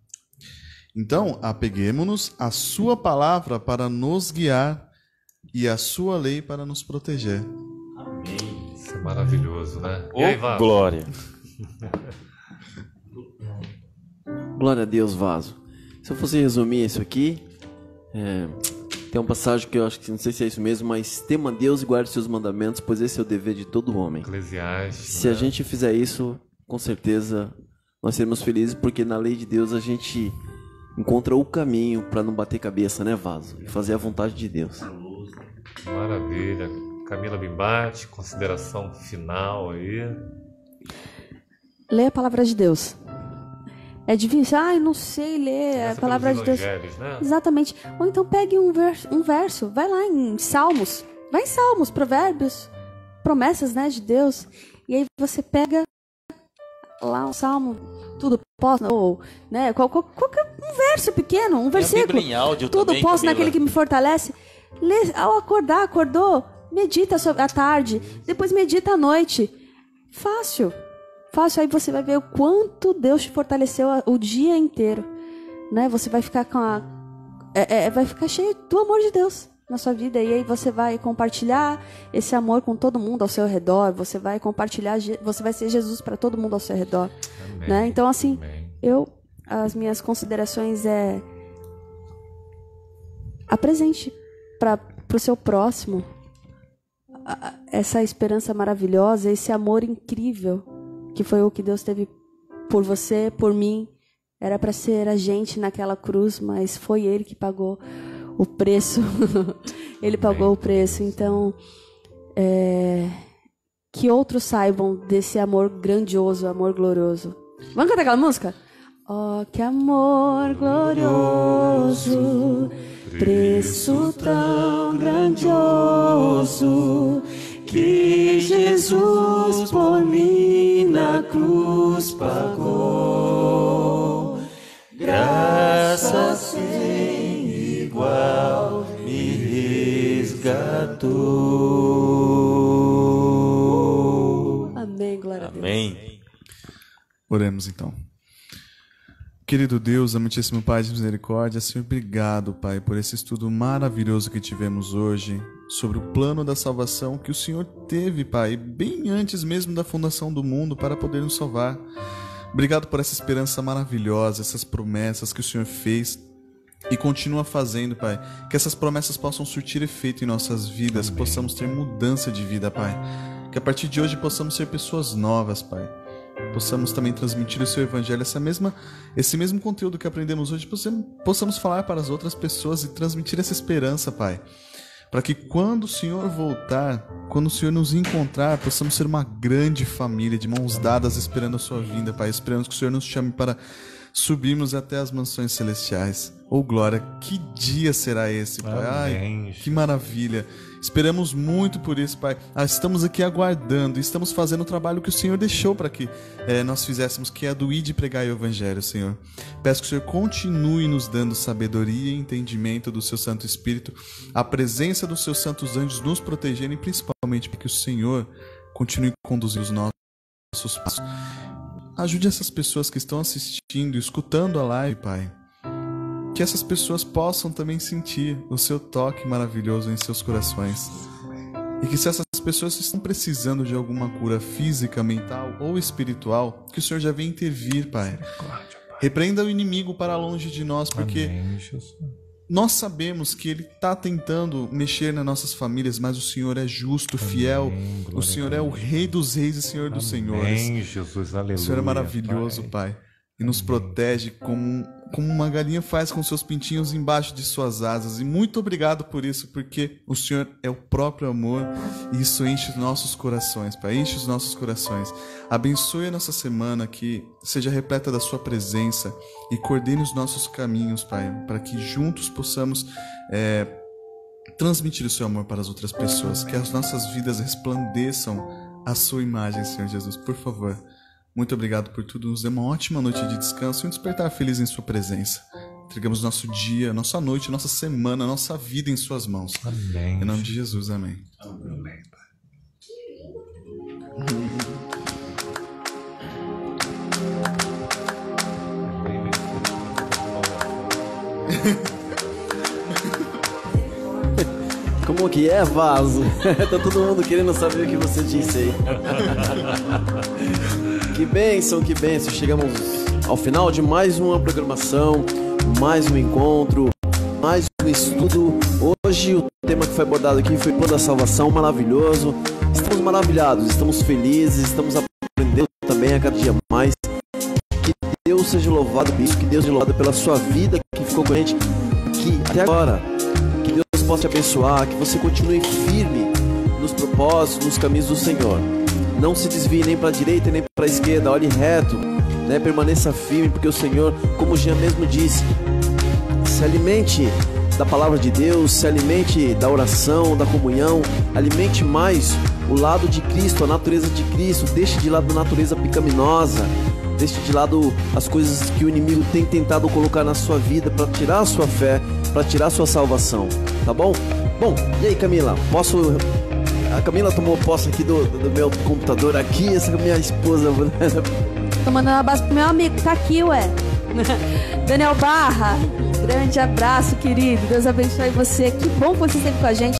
Então, apeguemo-nos à sua palavra para nos guiar e à sua lei para nos proteger. Amém. Isso é maravilhoso, né? Oh, E aí, Vaso? glória. Glória a Deus, Vaso. Se eu fosse resumir isso aqui, tem uma passagem que eu acho que não sei se é isso mesmo, mas tema Deus e guarde seus mandamentos, pois esse é o dever de todo homem. Eclesiastes. Se a gente fizer isso, com certeza nós seremos felizes, porque na lei de Deus a gente encontra o caminho para não bater cabeça, né, Vaso? E fazer a vontade de Deus. Maravilha. Camila Bimbate, consideração final aí. Lê a palavra de Deus. É difícil, não sei ler a palavra de Deus. Né? Exatamente. Ou então pegue um verso, vai lá em Salmos, vai em Salmos, Provérbios, promessas, né, de Deus. E aí você pega lá um salmo, tudo posso, ou, né, qualquer um verso pequeno, um versículo. Em áudio tudo também, posso Camila. naquele que me fortalece. Lê, ao acordar, acordou, medita sobre à tarde, depois medita à noite. Fácil, aí você vai ver o quanto Deus te fortaleceu o dia inteiro, né? Você vai ficar vai ficar cheio do amor de Deus na sua vida, e aí você vai compartilhar esse amor com todo mundo ao seu redor. Você vai compartilhar, você vai ser Jesus para todo mundo ao seu redor. Amém. Né? Então, assim, Amém. as minhas considerações apresente para o seu próximo essa esperança maravilhosa, esse amor incrível que foi o que Deus teve por você, por mim. Era para ser a gente naquela cruz, mas foi Ele que pagou o preço. Ele pagou o preço. Então, que outros saibam desse amor grandioso, amor glorioso. Vamos cantar aquela música? Oh, que amor glorioso, preço tão grandioso, que Jesus por mim na cruz pagou. Graça sem igual me dou. Amém, glória a Deus. Amém. Oremos então. Querido Deus, amantíssimo Pai de misericórdia, Senhor, obrigado, Pai, por esse estudo maravilhoso que tivemos hoje sobre o plano da salvação que o Senhor teve, Pai, bem antes mesmo da fundação do mundo para poder nos salvar. Obrigado por essa esperança maravilhosa, essas promessas que o Senhor fez e continua fazendo, Pai. Que essas promessas possam surtir efeito em nossas vidas, que possamos ter mudança de vida, Pai. Que a partir de hoje possamos ser pessoas novas, Pai. Possamos também transmitir o seu evangelho, esse mesmo conteúdo que aprendemos hoje, possamos falar para as outras pessoas e transmitir essa esperança, Pai. Para que quando o Senhor voltar, quando o Senhor nos encontrar, possamos ser uma grande família, de mãos dadas, esperando a sua vinda, Pai. Esperamos que o Senhor nos chame para subirmos até as mansões celestiais. Oh, glória, que dia será esse, Pai? Ai, que maravilha. Esperamos muito por isso, Pai. Estamos aqui aguardando, estamos fazendo o trabalho que o Senhor deixou para que nós fizéssemos, que é do ir de pregar o Evangelho, Senhor. Peço que o Senhor continue nos dando sabedoria e entendimento do seu Santo Espírito, a presença dos seus santos anjos nos protegendo e principalmente para que o Senhor continue conduzindo os nossos passos. Ajude essas pessoas que estão assistindo e escutando a live, Pai. Que essas pessoas possam também sentir o seu toque maravilhoso em seus corações. E que se essas pessoas estão precisando de alguma cura física, mental ou espiritual, que o Senhor já venha intervir, Pai. Repreenda o inimigo para longe de nós, porque nós sabemos que ele está tentando mexer nas nossas famílias, mas o Senhor é justo, fiel. O Senhor é o Rei dos Reis e Senhor dos Senhores. Jesus, aleluia, o Senhor é maravilhoso, Pai. E nos protege como uma galinha faz com seus pintinhos embaixo de suas asas. E muito obrigado por isso, porque o Senhor é o próprio amor e isso enche os nossos corações, Pai. Enche os nossos corações. Abençoe a nossa semana, que seja repleta da sua presença e coordene os nossos caminhos, Pai, para que juntos possamos transmitir o seu amor para as outras pessoas. Que as nossas vidas resplandeçam a sua imagem, Senhor Jesus. Por favor. Muito obrigado por tudo, nos dê uma ótima noite de descanso e um despertar feliz em sua presença. Entregamos nosso dia, nossa noite, nossa semana, nossa vida em suas mãos. Amém. Em nome de Jesus, amém. Amém. Como que é, Vaso? Tá todo mundo querendo saber o que você disse aí. Que bênção, que bênção. Chegamos ao final de mais uma programação, mais um encontro, mais um estudo. Hoje o tema que foi abordado aqui foi o plano da salvação, maravilhoso. Estamos maravilhados, estamos felizes, estamos aprendendo também a cada dia mais. Que Deus seja louvado por isso, que Deus seja louvado pela sua vida que ficou com a gente, que até agora, que Deus possa te abençoar, que você continue firme nos propósitos, nos caminhos do Senhor. Não se desvie nem para a direita nem para a esquerda, olhe reto, né? Permaneça firme, porque o Senhor, como o Jean mesmo disse, se alimente da palavra de Deus, se alimente da oração, da comunhão, alimente mais o lado de Cristo, a natureza de Cristo, deixe de lado a natureza pecaminosa, deixe de lado as coisas que o inimigo tem tentado colocar na sua vida para tirar a sua fé, para tirar a sua salvação, tá bom? Bom, e aí, Camila, a Camila tomou posse aqui do meu computador aqui, essa é a minha esposa. Tô mandando um abraço pro meu amigo, tá aqui, ué. Daniel Barra, grande abraço, querido. Deus abençoe você. Que bom que você esteve com a gente.